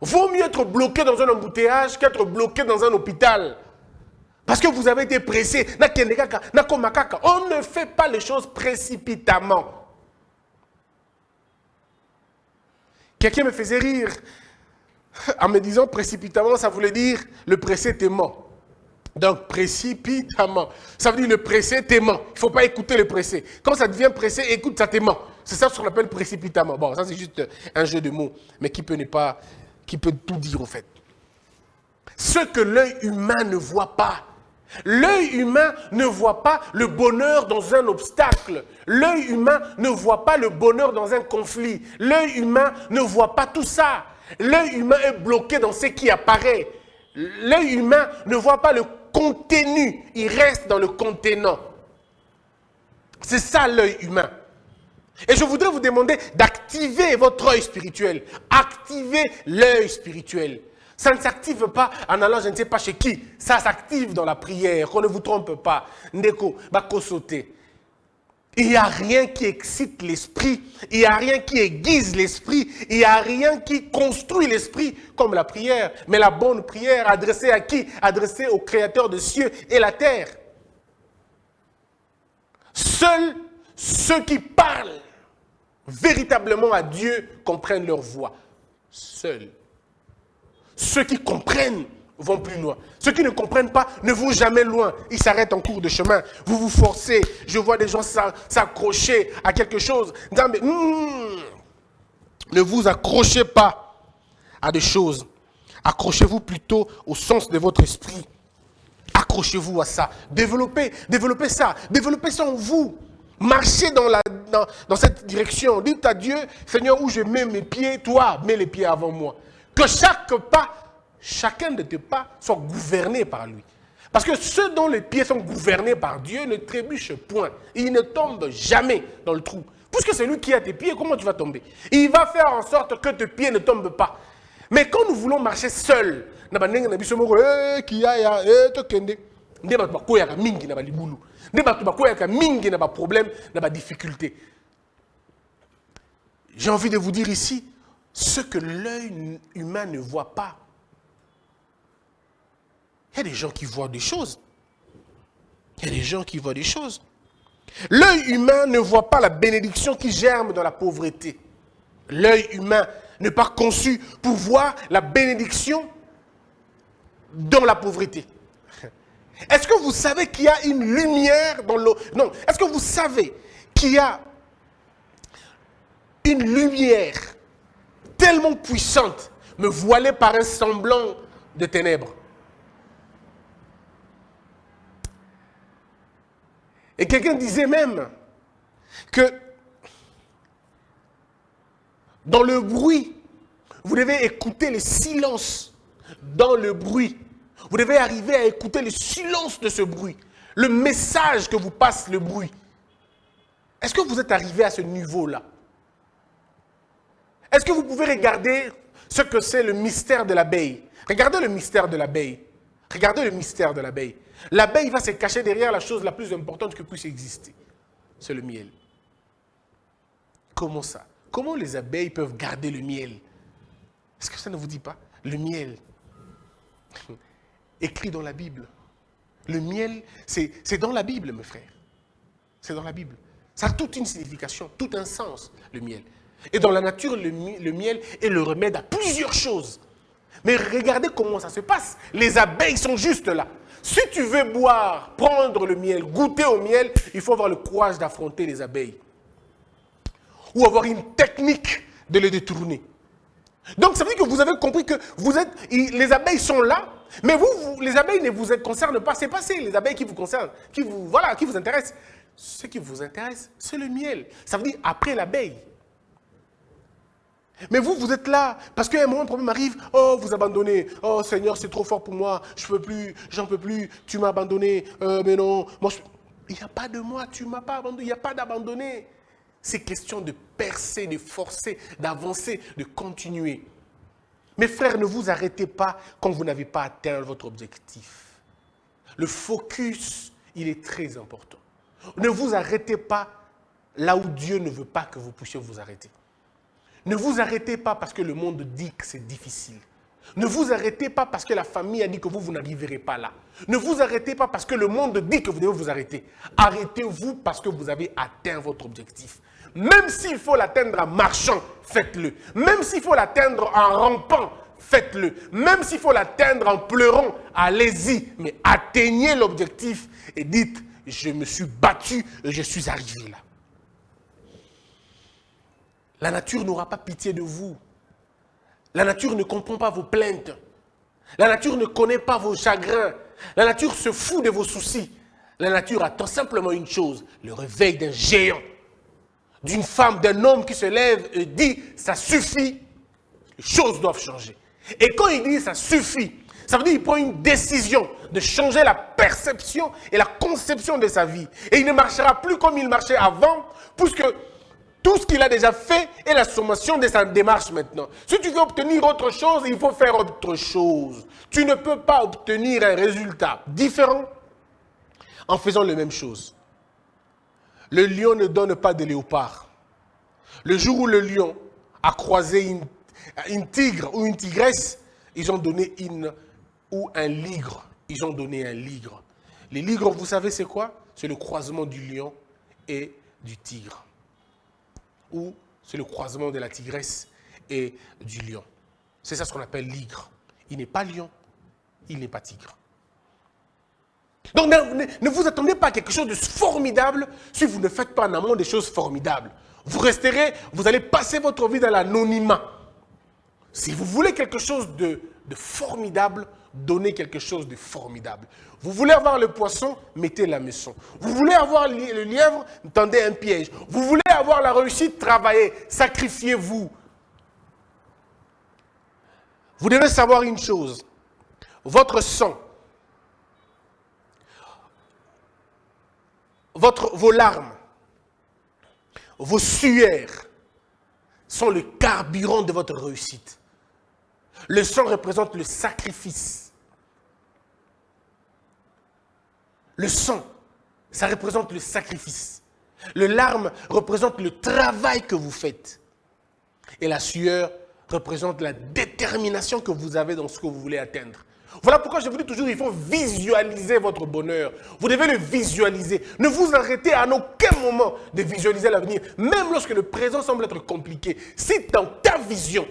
[SPEAKER 1] Vaut mieux être bloqué dans un embouteillage qu'être bloqué dans un hôpital. Parce que vous avez été pressé. On ne fait pas les choses précipitamment. Quelqu'un me faisait rire en me disant précipitamment, ça voulait dire le pressé t'aimant. Donc précipitamment, ça veut dire le pressé t'aimant. Il ne faut pas écouter le pressé. Quand ça devient pressé, écoute ça t'aimant. C'est ça ce qu'on appelle précipitamment. Bon, ça c'est juste un jeu de mots, mais qui peut tout dire en fait. Ce que l'œil humain ne voit pas. L'œil humain ne voit pas le bonheur dans un obstacle. L'œil humain ne voit pas le bonheur dans un conflit. L'œil humain ne voit pas tout ça. L'œil humain est bloqué dans ce qui apparaît. L'œil humain ne voit pas le contenu. Il reste dans le contenant. C'est ça l'œil humain. Et je voudrais vous demander d'activer votre œil spirituel. Activez l'œil spirituel. Ça ne s'active pas en allant je ne sais pas chez qui. Ça s'active dans la prière. Qu'on ne vous trompe pas. Ndeko, bako sauter. Il n'y a rien qui excite l'esprit. Il n'y a rien qui aiguise l'esprit. Il n'y a rien qui construit l'esprit comme la prière. Mais la bonne prière adressée à qui? Adressée au Créateur des cieux et la terre. Seuls ceux qui parlent véritablement à Dieu comprennent leur voix. Seuls. Ceux qui comprennent vont plus loin. Ceux qui ne comprennent pas ne vont jamais loin. Ils s'arrêtent en cours de chemin. Vous vous forcez. Je vois des gens s'accrocher à quelque chose. Ne vous accrochez pas à des choses. Accrochez-vous plutôt au sens de votre esprit. Accrochez-vous à ça. Développez ça. Développez ça en vous. Marchez dans cette direction. Dites à Dieu, Seigneur, où je mets mes pieds, toi, mets les pieds avant moi. Que chaque pas, chacun de tes pas soit gouverné par lui. Parce que ceux dont les pieds sont gouvernés par Dieu ne trébuchent point. Ils ne tombent jamais dans le trou. Puisque c'est lui qui a tes pieds, comment tu vas tomber? Il va faire en sorte que tes pieds ne tombent pas. Mais quand nous voulons marcher seuls, j'ai envie de vous dire ici, ce que l'œil humain ne voit pas. Il y a des gens qui voient des choses. Il y a des gens qui voient des choses. L'œil humain ne voit pas la bénédiction qui germe dans la pauvreté. L'œil humain n'est pas conçu pour voir la bénédiction dans la pauvreté. Est-ce que vous savez qu'il y a une lumière dans l'eau? Non. Est-ce que vous savez qu'il y a une lumière tellement puissante, mais voilée par un semblant de ténèbres? Et quelqu'un disait même que dans le bruit, vous devez écouter le silence. Dans le bruit, vous devez arriver à écouter le silence de ce bruit. Le message que vous passe le bruit. Est-ce que vous êtes arrivé à ce niveau-là? Est-ce que vous pouvez regarder ce que c'est le mystère de l'abeille? Regardez le mystère de l'abeille. Regardez le mystère de l'abeille. L'abeille va se cacher derrière la chose la plus importante que puisse exister. C'est le miel. Comment ça? Comment les abeilles peuvent garder le miel? Est-ce que ça ne vous dit pas? Le miel, écrit dans la Bible. Le miel, c'est dans la Bible, mes frères. C'est dans la Bible. Ça a toute une signification, tout un sens, le miel. Et dans la nature, le miel est le remède à plusieurs choses. Mais regardez comment ça se passe. Les abeilles sont juste là. Si tu veux boire, prendre le miel, goûter au miel, il faut avoir le courage d'affronter les abeilles. Ou avoir une technique de les détourner. Donc ça veut dire que vous avez compris que les abeilles sont là, mais les abeilles ne vous concernent pas. Ce n'est pas les abeilles qui vous concernent, qui vous intéressent. Ce qui vous intéresse, c'est le miel. Ça veut dire après l'abeille. Mais vous êtes là, parce qu'à un moment, un problème arrive, oh, vous abandonnez, oh Seigneur, c'est trop fort pour moi, je ne peux plus, j'en peux plus, tu m'as abandonné, mais non, moi, il n'y a pas de moi, tu ne m'as pas abandonné, il n'y a pas d'abandonner. C'est question de percer, de forcer, d'avancer, de continuer. Mes frères, ne vous arrêtez pas quand vous n'avez pas atteint votre objectif. Le focus, il est très important. Ne vous arrêtez pas là où Dieu ne veut pas que vous puissiez vous arrêter. Ne vous arrêtez pas parce que le monde dit que c'est difficile. Ne vous arrêtez pas parce que la famille a dit que vous n'arriverez pas là. Ne vous arrêtez pas parce que le monde dit que vous devez vous arrêter. Arrêtez-vous parce que vous avez atteint votre objectif. Même s'il faut l'atteindre en marchant, faites-le. Même s'il faut l'atteindre en rampant, faites-le. Même s'il faut l'atteindre en pleurant, allez-y. Mais atteignez l'objectif et dites, je me suis battu et je suis arrivé là. La nature n'aura pas pitié de vous. La nature ne comprend pas vos plaintes. La nature ne connaît pas vos chagrins. La nature se fout de vos soucis. La nature attend simplement une chose, le réveil d'un géant, d'une femme, d'un homme qui se lève et dit « ça suffit », les choses doivent changer. Et quand il dit « ça suffit », ça veut dire qu'il prend une décision de changer la perception et la conception de sa vie. Et il ne marchera plus comme il marchait avant, puisque tout ce qu'il a déjà fait est la sommation de sa démarche maintenant. Si tu veux obtenir autre chose, il faut faire autre chose. Tu ne peux pas obtenir un résultat différent en faisant les mêmes choses. Le lion ne donne pas de léopard. Le jour où le lion a croisé une tigre ou une tigresse, ils ont donné un ligre. Ils ont donné un ligre. Les ligres, vous savez c'est quoi? C'est le croisement du lion et du tigre. Ou c'est le croisement de la tigresse et du lion. C'est ça ce qu'on appelle ligre. Il n'est pas lion, il n'est pas tigre. Donc ne vous attendez pas à quelque chose de formidable si vous ne faites pas en amont des choses formidables. Vous allez passer votre vie dans l'anonymat. Si vous voulez quelque chose de formidable, donnez quelque chose de formidable. Vous voulez avoir le poisson, mettez la maison. Vous voulez avoir le lièvre, tendez un piège. Vous voulez avoir la réussite, travaillez, sacrifiez-vous. Vous devez savoir une chose. Votre sang, vos larmes, vos sueurs sont le carburant de votre réussite. Le sang représente le sacrifice. Le sang, ça représente le sacrifice. Le larme représente le travail que vous faites. Et la sueur représente la détermination que vous avez dans ce que vous voulez atteindre. Voilà pourquoi je vous dis toujours, il faut visualiser votre bonheur. Vous devez le visualiser. Ne vous arrêtez à aucun moment de visualiser l'avenir, même lorsque le présent semble être compliqué. Si dans ta vision,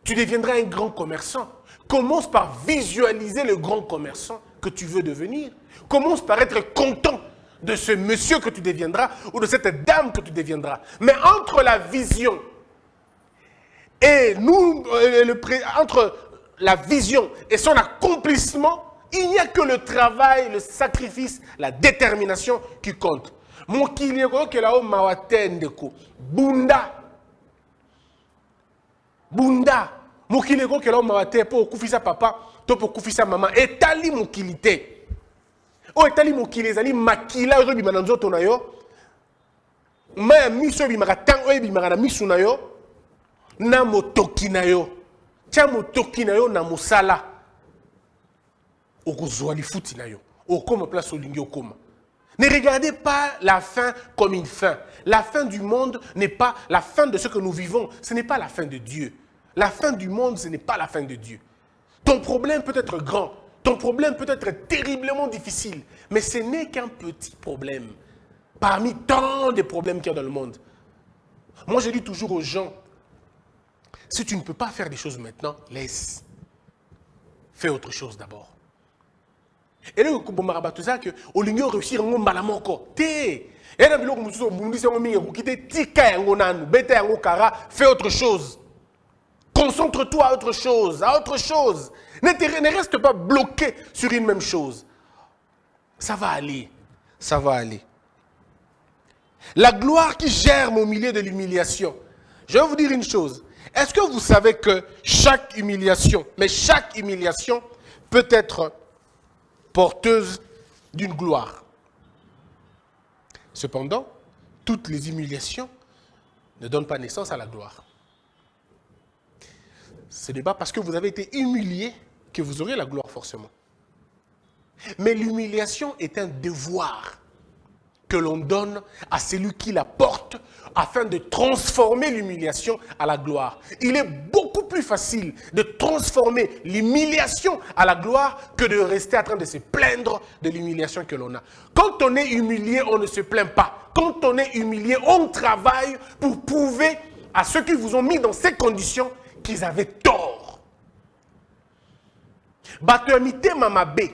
[SPEAKER 1] tu deviendras un grand commerçant, commence par visualiser le grand commerçant que tu veux devenir. Commence par être content de ce monsieur que tu deviendras ou de cette dame que tu deviendras. Mais entre la vision et entre la vision et son accomplissement, il n'y a que le travail, le sacrifice, la détermination qui compte. Bunda. Bunda. Mokili ko kela mawate po kufisa papa to po kufisa mama etali mokilité. O etali mokili ezali makila ozo bima na nzoto na yo. Ma miso bima tango e bima na misu na yo. Na motoki na yo. Tia motoki na yo na mosala. Okozwa lifuti na yo. Okoma place olingi okoma. Ne regardez pas la fin comme une fin. La fin du monde n'est pas la fin de ce que nous vivons. Ce n'est pas la fin de Dieu. La fin du monde, ce n'est pas la fin de Dieu. Ton problème peut être grand. Ton problème peut être terriblement difficile. Mais ce n'est qu'un petit problème. Parmi tant de problèmes qu'il y a dans le monde. Moi, je dis toujours aux gens, si tu ne peux pas faire des choses maintenant, laisse. Fais autre chose d'abord. Et là, que au lieu de réussir, on va fais autre chose. Concentre-toi à autre chose, à autre chose. Ne reste pas bloqué sur une même chose. Ça va aller, ça va aller. La gloire qui germe au milieu de l'humiliation. Je vais vous dire une chose. Est-ce que vous savez que chaque humiliation, mais chaque humiliation peut être porteuse d'une gloire. Cependant, toutes les humiliations ne donnent pas naissance à la gloire. Ce n'est pas parce que vous avez été humilié que vous aurez la gloire forcément. Mais l'humiliation est un devoir que l'on donne à celui qui la porte afin de transformer l'humiliation à la gloire. Il est beaucoup plus facile de transformer l'humiliation à la gloire que de rester en train de se plaindre de l'humiliation que l'on a. Quand on est humilié, on ne se plaint pas. Quand on est humilié, on travaille pour prouver à ceux qui vous ont mis dans ces conditions qu'ils avaient tort. Batoyamite mamabe,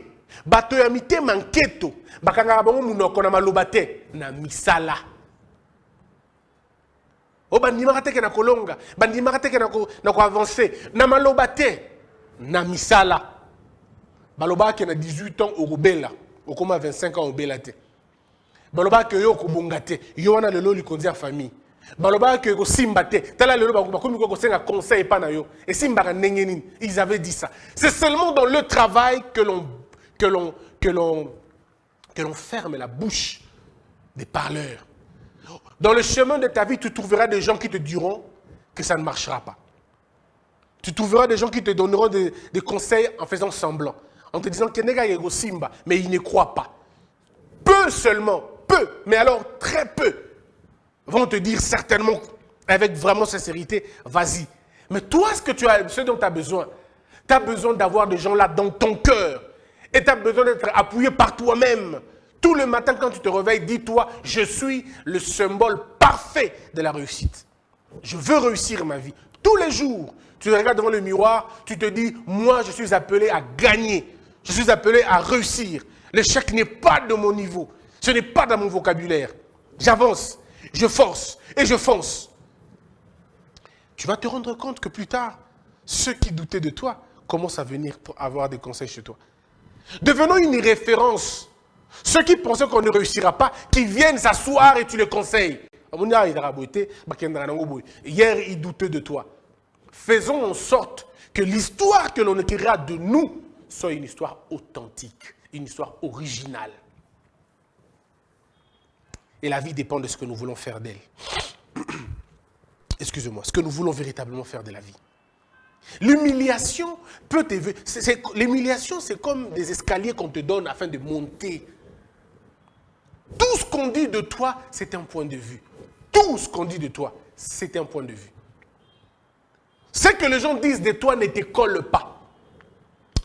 [SPEAKER 1] batoyamite manketo, bakanga bango munoko na malobate na misala. O bandimaka teke na kolonga, bandimaka teke na ko avancer, na malobate na misala. Baloba ke na 18 ans okobela, okoma 25 ans obela te. Baloba ke yo kobonga te, yo wana lelo likonzi ya famille. Baloba ke ko simba te, tala lelo bakomi ko senga conseil pa na yo. Et simba ka ndenge nini, ils avaient dit ça. C'est seulement dans le travail que l'on ferme la bouche des parleurs. Dans le chemin de ta vie, tu trouveras des gens qui te diront que ça ne marchera pas. Tu trouveras des gens qui te donneront des conseils en faisant semblant. En te disant que nega yego simba, mais ils ne croient pas. Peu seulement, peu, mais alors très peu, vont te dire certainement, avec vraiment sincérité, vas-y. Mais toi, ce dont tu as besoin d'avoir des gens là dans ton cœur. Et tu as besoin d'être appuyé par toi-même. Tout le matin, quand tu te réveilles, dis-toi, je suis le symbole parfait de la réussite. Je veux réussir ma vie. Tous les jours, tu te regardes devant le miroir, tu te dis, moi, je suis appelé à gagner. Je suis appelé à réussir. L'échec n'est pas de mon niveau. Ce n'est pas dans mon vocabulaire. J'avance, je force et je fonce. Tu vas te rendre compte que plus tard, ceux qui doutaient de toi commence à venir pour avoir des conseils chez toi. Devenons une référence. Ceux qui pensaient qu'on ne réussira pas, qui viennent s'asseoir et tu les conseilles. Hier, ils doutaient de toi. Faisons en sorte que l'histoire que l'on écrira de nous soit une histoire authentique, une histoire originale. Et la vie dépend de ce que nous voulons faire d'elle. Excusez-moi, ce que nous voulons véritablement faire de la vie. L'humiliation peut t'élever. L'humiliation, c'est comme des escaliers qu'on te donne afin de monter. Tout ce qu'on dit de toi, c'est un point de vue. Tout ce qu'on dit de toi, c'est un point de vue. Ce que les gens disent de toi ne te colle pas.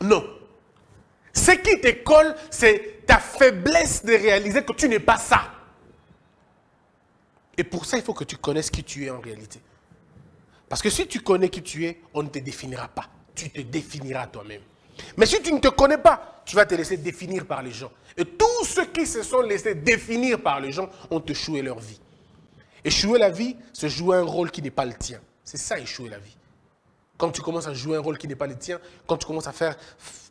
[SPEAKER 1] Non. Ce qui te colle, c'est ta faiblesse de réaliser que tu n'es pas ça. Et pour ça, il faut que tu connaisses qui tu es en réalité. Parce que si tu connais qui tu es, on ne te définira pas. Tu te définiras toi-même. Mais si tu ne te connais pas, tu vas te laisser définir par les gens. Et tous ceux qui se sont laissés définir par les gens ont échoué leur vie. Échouer la vie, c'est jouer un rôle qui n'est pas le tien. C'est ça, échouer la vie. Quand tu commences à jouer un rôle qui n'est pas le tien, quand tu commences à faire,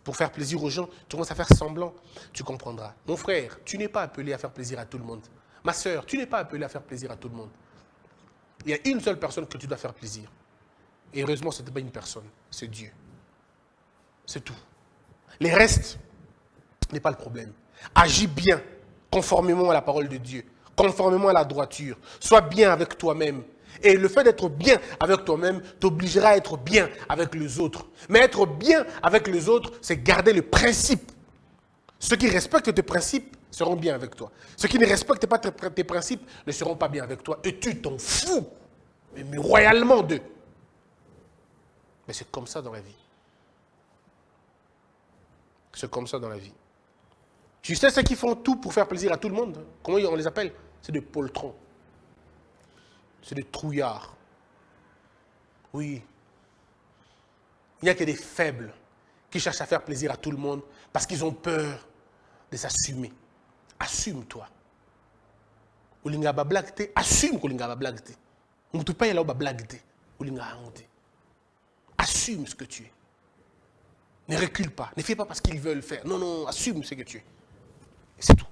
[SPEAKER 1] pour faire plaisir aux gens, tu commences à faire semblant, tu comprendras. Mon frère, tu n'es pas appelé à faire plaisir à tout le monde. Ma sœur, tu n'es pas appelé à faire plaisir à tout le monde. Il y a une seule personne que tu dois faire plaisir. Et heureusement, ce n'est pas une personne, c'est Dieu. C'est tout. Les restes n'est pas le problème. Agis bien, conformément à la parole de Dieu, conformément à la droiture. Sois bien avec toi-même. Et le fait d'être bien avec toi-même t'obligera à être bien avec les autres. Mais être bien avec les autres, c'est garder le principe. Ceux qui respectent tes principes seront bien avec toi. Ceux qui ne respectent pas tes principes ne seront pas bien avec toi. Et tu t'en fous, mais royalement d'eux. Mais c'est comme ça dans la vie. C'est comme ça dans la vie. Tu sais ceux qui font tout pour faire plaisir à tout le monde? Comment on les appelle? C'est des poltrons. C'est des trouillards. Oui. Il n'y a que des faibles qui cherchent à faire plaisir à tout le monde parce qu'ils ont peur de s'assumer. Assume-toi. Olinga ba blagte, assume que olinga ba blagte. On ne peut pas y aller au ba blagte. Olinga honte. Assume ce que tu es. Ne recule pas. Ne fais pas parce qu'ils veulent faire. Non, non, assume ce que tu es. Et c'est tout.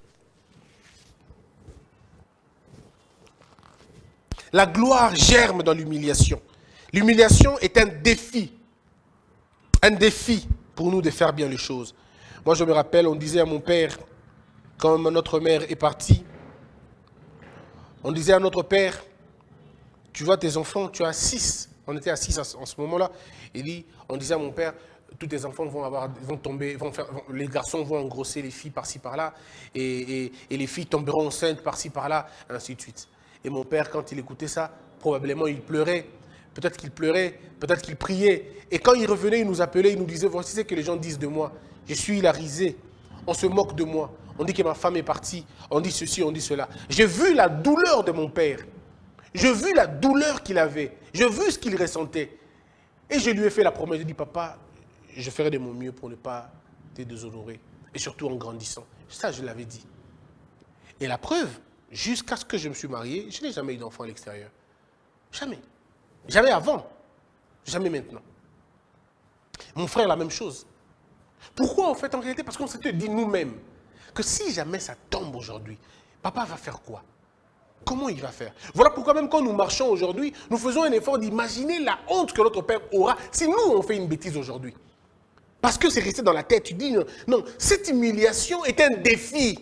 [SPEAKER 1] La gloire germe dans l'humiliation. L'humiliation est un défi. Un défi pour nous de faire bien les choses. Moi, je me rappelle, on disait à mon père, quand notre mère est partie, on disait à notre père, tu vois tes enfants, tu as 6. On était à 6 en ce moment-là. On disait à mon père, tous tes enfants vont tomber, les garçons vont engrosser les filles par-ci par-là, et les filles tomberont enceintes par-ci par-là, ainsi de suite. Et mon père, quand il écoutait ça, probablement il pleurait. Peut-être qu'il pleurait, peut-être qu'il priait. Et quand il revenait, il nous appelait, il nous disait, voici ce que les gens disent de moi. Je suis la risée. On se moque de moi. On dit que ma femme est partie. On dit ceci, on dit cela. J'ai vu la douleur de mon père. J'ai vu la douleur qu'il avait. J'ai vu ce qu'il ressentait. Et je lui ai fait la promesse. J'ai dit, papa, je ferai de mon mieux pour ne pas te déshonorer. Et surtout en grandissant. Ça, je l'avais dit. Et la preuve, jusqu'à ce que je me suis marié, je n'ai jamais eu d'enfant à l'extérieur. Jamais. Jamais avant. Jamais maintenant. Mon frère, la même chose. Pourquoi en fait en réalité? Parce qu'on s'était dit nous-mêmes que si jamais ça tombe aujourd'hui, papa va faire quoi? Comment il va faire? Voilà pourquoi même quand nous marchons aujourd'hui, nous faisons un effort d'imaginer la honte que notre père aura si nous on fait une bêtise aujourd'hui. Parce que c'est resté dans la tête. Tu dis non, non, cette humiliation est un défi.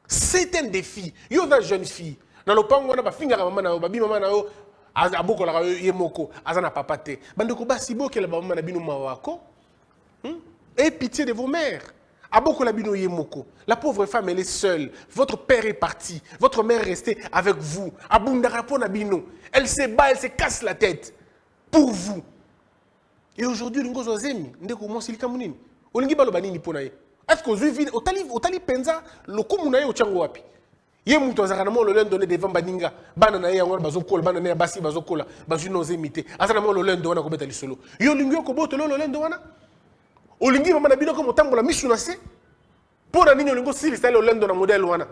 [SPEAKER 1] C'est un défi. Il y a une jeune fille. Dans le pango, on a finger maman na babi maman na o aboko la yemoko azana papa te. Bandeko ba sibo ke la maman na bino mawako. Aie pitié de vos mères. Aboko la bino yemoko. La pauvre femme elle est seule. Votre père est parti. Votre mère est restée avec vous. Abundara po na bino. Elle se bat, elle se casse la tête pour vous. Et aujourd'hui lingo zozemi ndeko mo silika munini. Olingi balo banini po na ye. Est-ce que vous vivez au tali penza le communaie au chango wapi? Yé mouton zaranamo le lend donné devant baninga banana ya ngol bazokol banana ya basi bazokola bazuno zemité azanamo le lend wana ko betali solo yo lingyo ko boto le lend wana olingi mama na bino ko motambola misuna se pour na nino lingo sili ça le lend na modèle wana.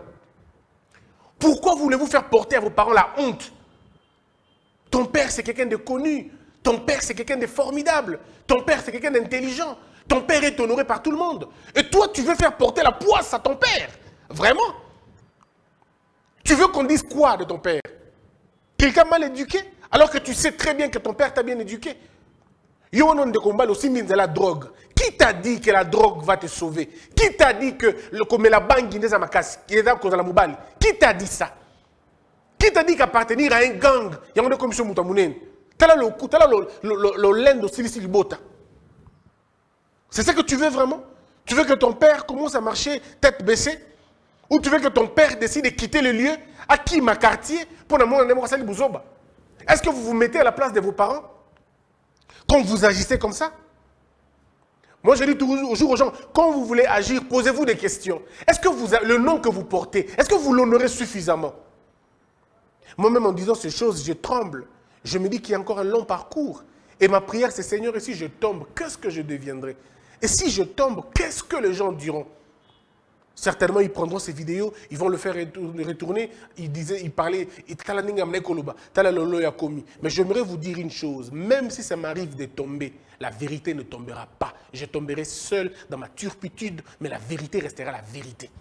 [SPEAKER 1] Pourquoi voulez-vous faire porter à vos parents la honte? Ton père c'est quelqu'un de connu, Ton père, c'est quelqu'un de formidable. Ton père, c'est quelqu'un d'intelligent. Ton père est honoré par tout le monde. Et toi, tu veux faire porter la poisse à ton père. Vraiment? Tu veux qu'on dise quoi de ton père? Quelqu'un mal éduqué? Alors que tu sais très bien que ton père t'a bien éduqué. Yo non de combat aussi de la drogue. Qui t'a dit que la drogue va te sauver? Qui t'a dit que comme la banque n'est pas qui est dans la mobile? Qui t'a dit ça? Qui t'a dit qu'appartenir à un gang, il y a une commission moutamounen? T'as le coup, t'as le lend aussi ici bota. C'est ça que tu veux vraiment? Tu veux que ton père commence à marcher tête baissée? Ou tu veux que ton père décide de quitter le lieu à qui ma quartier pour le monde de Bouzoba? Est-ce que vous vous mettez à la place de vos parents quand vous agissez comme ça? Moi, je dis toujours aux gens, quand vous voulez agir, posez-vous des questions. Est-ce que le nom que vous portez, est-ce que vous l'honorez suffisamment? Moi-même, en disant ces choses, je tremble. Je me dis qu'il y a encore un long parcours. Et ma prière, c'est Seigneur, et si je tombe, qu'est-ce que je deviendrai? Et si je tombe, qu'est-ce que les gens diront? Certainement, ils prendront ces vidéos, ils vont le faire retourner. Ils parlaient, mais j'aimerais vous dire une chose, même si ça m'arrive de tomber, la vérité ne tombera pas. Je tomberai seul dans ma turpitude, mais la vérité restera la vérité.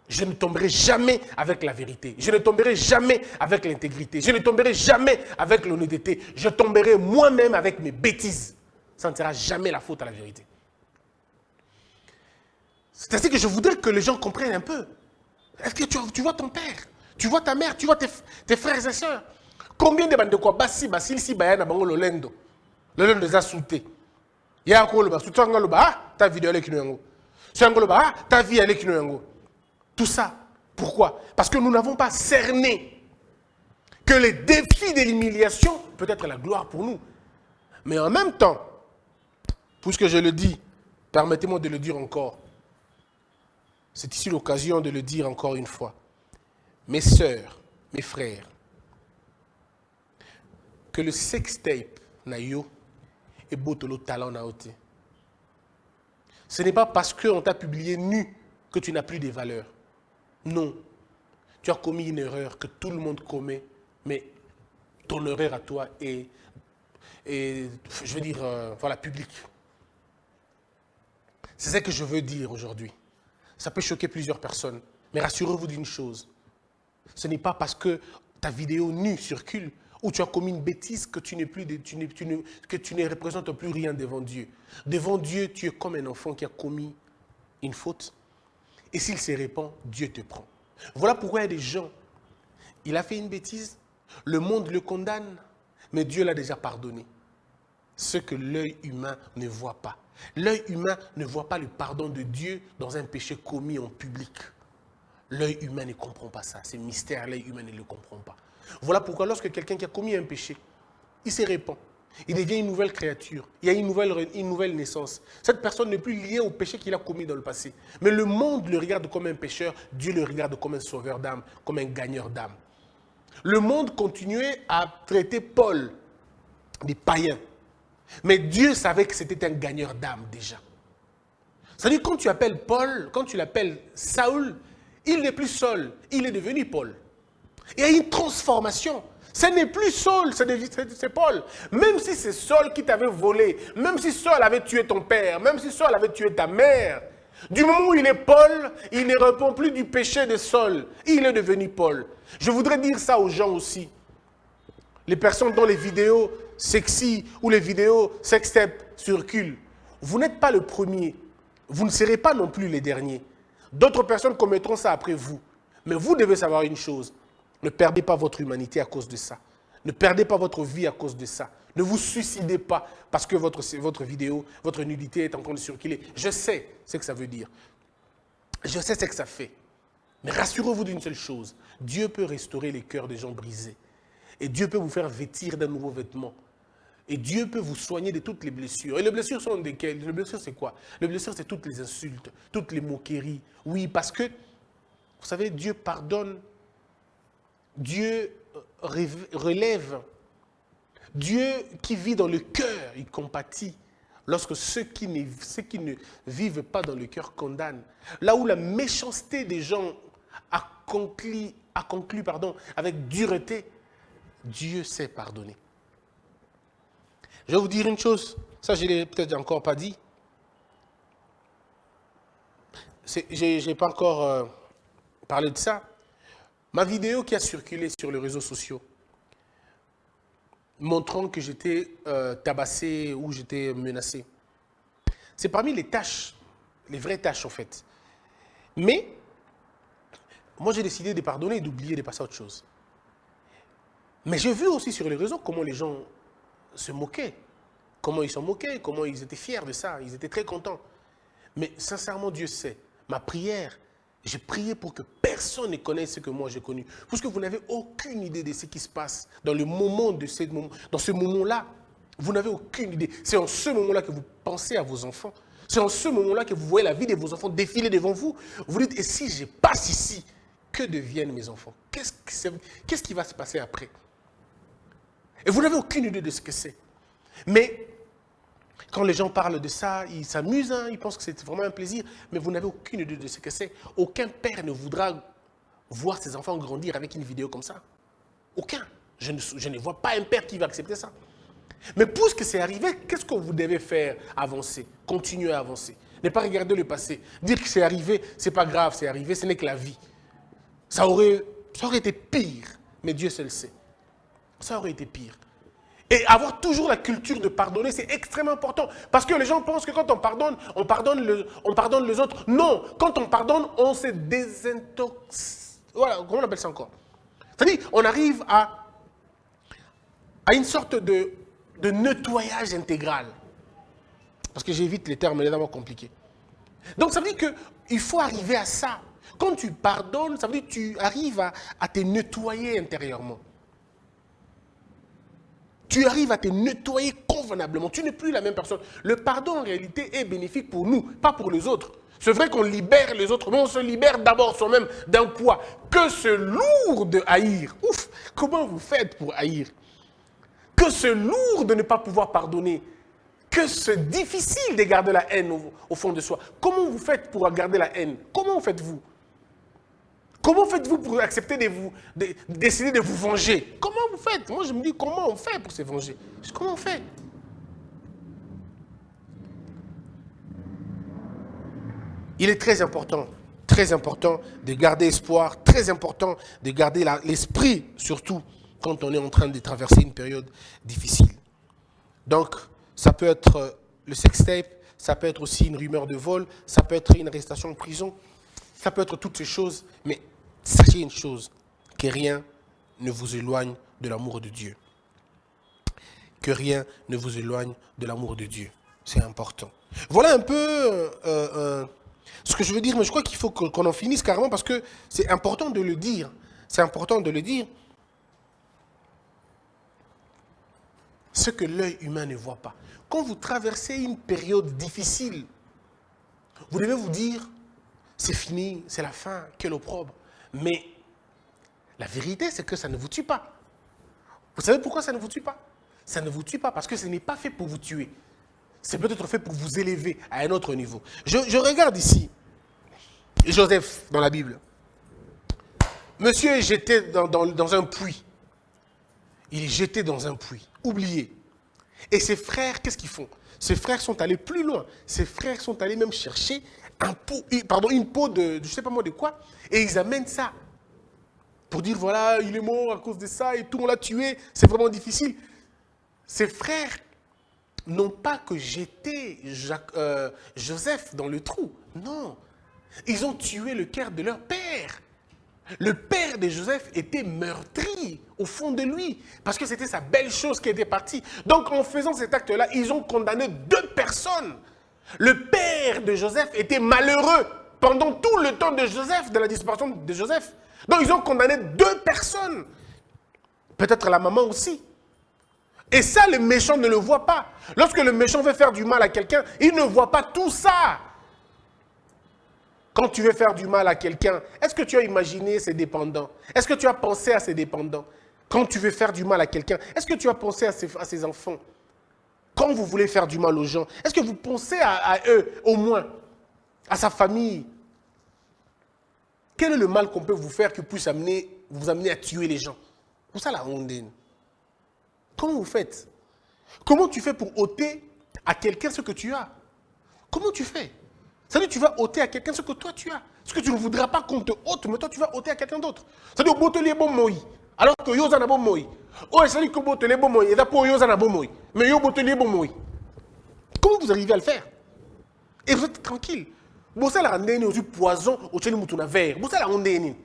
[SPEAKER 1] Je ne tomberai jamais avec la vérité. Je ne tomberai jamais avec l'intégrité. Je ne tomberai jamais avec l'honnêteté. Je tomberai moi-même avec mes bêtises. Ça ne sera jamais la faute à la vérité. C'est ainsi que je voudrais que les gens comprennent un peu. Est-ce que tu vois ton père? Tu vois ta mère? Tu vois tes frères et sœurs? Combien de bandes de quoi? Bassi, si bayana bango le lendo. Le lendo des asoutés. Il y a encore le bas. Tout le bas. Ah, ta vidéo avec nous. C'est le bas. Ah, ta vie avec nous. Tout ça. Pourquoi? Parce que nous n'avons pas cerné que les défis de l'humiliation peut être la gloire pour nous. Mais en même temps, puisque je le dis, permettez-moi de le dire encore. C'est ici l'occasion de le dire encore une fois. Mes sœurs, mes frères, que le sextape na yo et botolo talent na ote. Ce n'est pas parce qu'on t'a publié nu que tu n'as plus de valeur. Non. Tu as commis une erreur que tout le monde commet, mais ton erreur à toi est je veux dire, voilà, publique. C'est ça que je veux dire aujourd'hui. Ça peut choquer plusieurs personnes, mais rassurez-vous d'une chose. Ce n'est pas parce que ta vidéo nue circule ou tu as commis une bêtise que tu ne représentes plus rien devant Dieu. Devant Dieu, tu es comme un enfant qui a commis une faute. Et s'il se répand, Dieu te prend. Voilà pourquoi il y a des gens, il a fait une bêtise, le monde le condamne, mais Dieu l'a déjà pardonné. Ce que l'œil humain ne voit pas. L'œil humain ne voit pas le pardon de Dieu dans un péché commis en public. L'œil humain ne comprend pas ça. C'est mystère, l'œil humain ne le comprend pas. Voilà pourquoi lorsque quelqu'un qui a commis un péché, il se répand. Il devient une nouvelle créature. Il y a une nouvelle naissance. Cette personne n'est plus liée au péché qu'il a commis dans le passé. Mais le monde le regarde comme un pécheur. Dieu le regarde comme un sauveur d'âme, comme un gagneur d'âme. Le monde continuait à traiter Paul des païens. Mais Dieu savait que c'était un gagneur d'âme déjà. C'est-à-dire quand tu appelles Paul, quand tu l'appelles Saül, il n'est plus Saul, il est devenu Paul. Il y a une transformation. Ce n'est plus Saul, c'est Paul. Même si c'est Saul qui t'avait volé, même si Saul avait tué ton père, même si Saul avait tué ta mère, du moment où il est Paul, il ne répond plus du péché de Saul. Il est devenu Paul. Je voudrais dire ça aux gens aussi. Les personnes dont les vidéos sexy ou les vidéos sextape circulent. Vous n'êtes pas le premier. Vous ne serez pas non plus les derniers. D'autres personnes commettront ça après vous. Mais vous devez savoir une chose. Ne perdez pas votre humanité à cause de ça. Ne perdez pas votre vie à cause de ça. Ne vous suicidez pas parce que votre vidéo, votre nudité est en train de circuler. Je sais ce que ça veut dire. Je sais ce que ça fait. Mais rassurez-vous d'une seule chose. Dieu peut restaurer les cœurs des gens brisés. Et Dieu peut vous faire vêtir d'un nouveau vêtement. Et Dieu peut vous soigner de toutes les blessures. Et les blessures sont desquelles? Les blessures, c'est quoi? Les blessures, c'est toutes les insultes, toutes les moqueries. Oui, parce que, vous savez, Dieu pardonne. Dieu relève. Dieu qui vit dans le cœur, il compatit. Lorsque ceux qui ne vivent pas dans le cœur condamnent. Là où la méchanceté des gens a conclu avec dureté, Dieu sait pardonner. Je vais vous dire une chose, ça je ne l'ai peut-être encore pas dit. Je n'ai pas encore parlé de ça. Ma vidéo qui a circulé sur les réseaux sociaux, montrant que j'étais tabassé ou j'étais menacé. C'est parmi les tâches, les vraies tâches en fait. Mais, moi j'ai décidé de pardonner et d'oublier, de passer à autre chose. Mais j'ai vu aussi sur les réseaux comment les gens se moquaient. Comment ils s'en moquaient, comment ils étaient fiers de ça, ils étaient très contents. Mais sincèrement, Dieu sait, ma prière, j'ai prié pour que personne ne connaisse ce que moi j'ai connu. Parce que vous n'avez aucune idée de ce qui se passe dans le moment dans ce moment-là. Vous n'avez aucune idée. C'est en ce moment-là que vous pensez à vos enfants. C'est en ce moment-là que vous voyez la vie de vos enfants défiler devant vous. Vous dites, et si je passe ici, que deviennent mes enfants? Qu'est-ce qui va se passer après? Et vous n'avez aucune idée de ce que c'est. Mais quand les gens parlent de ça, ils s'amusent, hein, ils pensent que c'est vraiment un plaisir, mais vous n'avez aucune idée de ce que c'est. Aucun père ne voudra voir ses enfants grandir avec une vidéo comme ça. Aucun. Je ne vois pas un père qui va accepter ça. Mais puisque c'est arrivé, qu'est-ce que vous devez faire? Avancer, continuer à avancer. Ne pas regarder le passé. Dire que c'est arrivé, c'est pas grave, c'est arrivé, ce n'est que la vie. Ça aurait été pire, mais Dieu seul sait. Ça aurait été pire. Et avoir toujours la culture de pardonner, c'est extrêmement important. Parce que les gens pensent que quand on pardonne les autres. Non, quand on pardonne, on se désintoxique. Voilà, comment on appelle ça encore? C'est-à-dire, on arrive à une sorte de nettoyage intégral. Parce que j'évite les termes évidemment compliqués. Donc ça veut dire qu'il faut arriver à ça. Quand tu pardonnes, ça veut dire que tu arrives à te nettoyer intérieurement. Tu arrives à te nettoyer convenablement. Tu n'es plus la même personne. Le pardon, en réalité, est bénéfique pour nous, pas pour les autres. C'est vrai qu'on libère les autres, mais on se libère d'abord soi-même d'un poids. Que ce lourd de haïr. Ouf, comment vous faites pour haïr? Que ce lourd de ne pas pouvoir pardonner. Que ce difficile de garder la haine au fond de soi. Comment vous faites pour garder la haine? Comment faites-vous? Comment faites-vous pour accepter de décider de vous venger? Comment vous faites? Moi, je me dis, comment on fait pour se venger? Comment on fait? Il est très important de garder espoir, très important de garder l'esprit, surtout quand on est en train de traverser une période difficile. Donc, ça peut être le sextape, ça peut être aussi une rumeur de vol, ça peut être une arrestation en prison, ça peut être toutes ces choses, mais sachez une chose, que rien ne vous éloigne de l'amour de Dieu. Que rien ne vous éloigne de l'amour de Dieu. C'est important. Voilà un peu ce que je veux dire, mais je crois qu'il faut qu'on en finisse carrément parce que c'est important de le dire. C'est important de le dire. Ce que l'œil humain ne voit pas. Quand vous traversez une période difficile, vous devez vous dire, c'est fini, c'est la fin, quel opprobre. Mais la vérité, c'est que ça ne vous tue pas. Vous savez pourquoi ça ne vous tue pas? Ça ne vous tue pas parce que ce n'est pas fait pour vous tuer. C'est peut-être fait pour vous élever à un autre niveau. Je regarde ici Joseph dans la Bible. Monsieur est jeté dans un puits. Il est jeté dans un puits, oublié. Et ses frères, qu'est-ce qu'ils font? Ses frères sont allés plus loin. Ses frères sont allés même chercher une peau de, je ne sais pas moi de quoi, et ils amènent ça. Pour dire, voilà, il est mort à cause de ça et tout, on l'a tué, c'est vraiment difficile. Ses frères n'ont pas que jeté Joseph dans le trou. Non. Ils ont tué le cœur de leur père. Le père de Joseph était meurtri au fond de lui, parce que c'était sa belle chose qui était partie. Donc en faisant cet acte-là, ils ont condamné 2 personnes. Le père de Joseph était malheureux pendant tout le temps de Joseph, de la disparition de Joseph. Donc ils ont condamné 2 personnes. Peut-être la maman aussi. Et ça, le méchant ne le voit pas. Lorsque le méchant veut faire du mal à quelqu'un, il ne voit pas tout ça. Quand tu veux faire du mal à quelqu'un, est-ce que tu as imaginé ses dépendants? Est-ce que tu as pensé à ses dépendants? Quand tu veux faire du mal à quelqu'un, est-ce que tu as pensé à ses enfants? Quand vous voulez faire du mal aux gens, est-ce que vous pensez à eux, au moins, à sa famille? Quel est le mal qu'on peut vous faire qui puisse vous amener à tuer les gens? Pour ça, la honte. Comment vous faites? Comment tu fais pour ôter à quelqu'un ce que tu as? Comment tu fais? C'est-à-dire que tu vas ôter à quelqu'un ce que toi tu as. Ce que tu ne voudras pas qu'on te ôte, mais toi tu vas ôter à quelqu'un d'autre. C'est-à-dire que tu as bon moi. Alors que yo za na bon moi. Oh, c'est-à-dire que tu as bon moi. Et d'abord yo za na bon moi. Mais yo tu as bon moi. Comment vous arrivez à le faire? Et vous êtes tranquille. Vous savez la rendre aussi poison au tchèni moutouna vert. Vous savez la rendre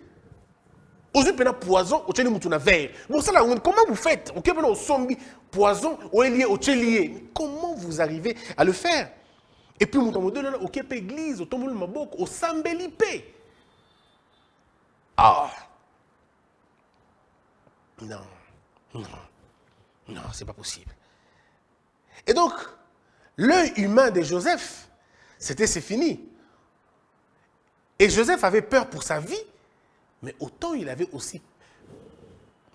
[SPEAKER 1] aussi pena poison au tchèni moutouna vert. Vous savez la rendre comment vous faites? Ok, pena au zombie poison au lié au tchèlié. Comment vous arrivez à le faire? Et puis, nous avons dit, ok, l'église, au tombeau de Mabok, au Sambelipé. Ah! Non, non, non, c'est pas possible. Et donc, l'œil humain de Joseph, c'est fini. Et Joseph avait peur pour sa vie, mais autant il avait aussi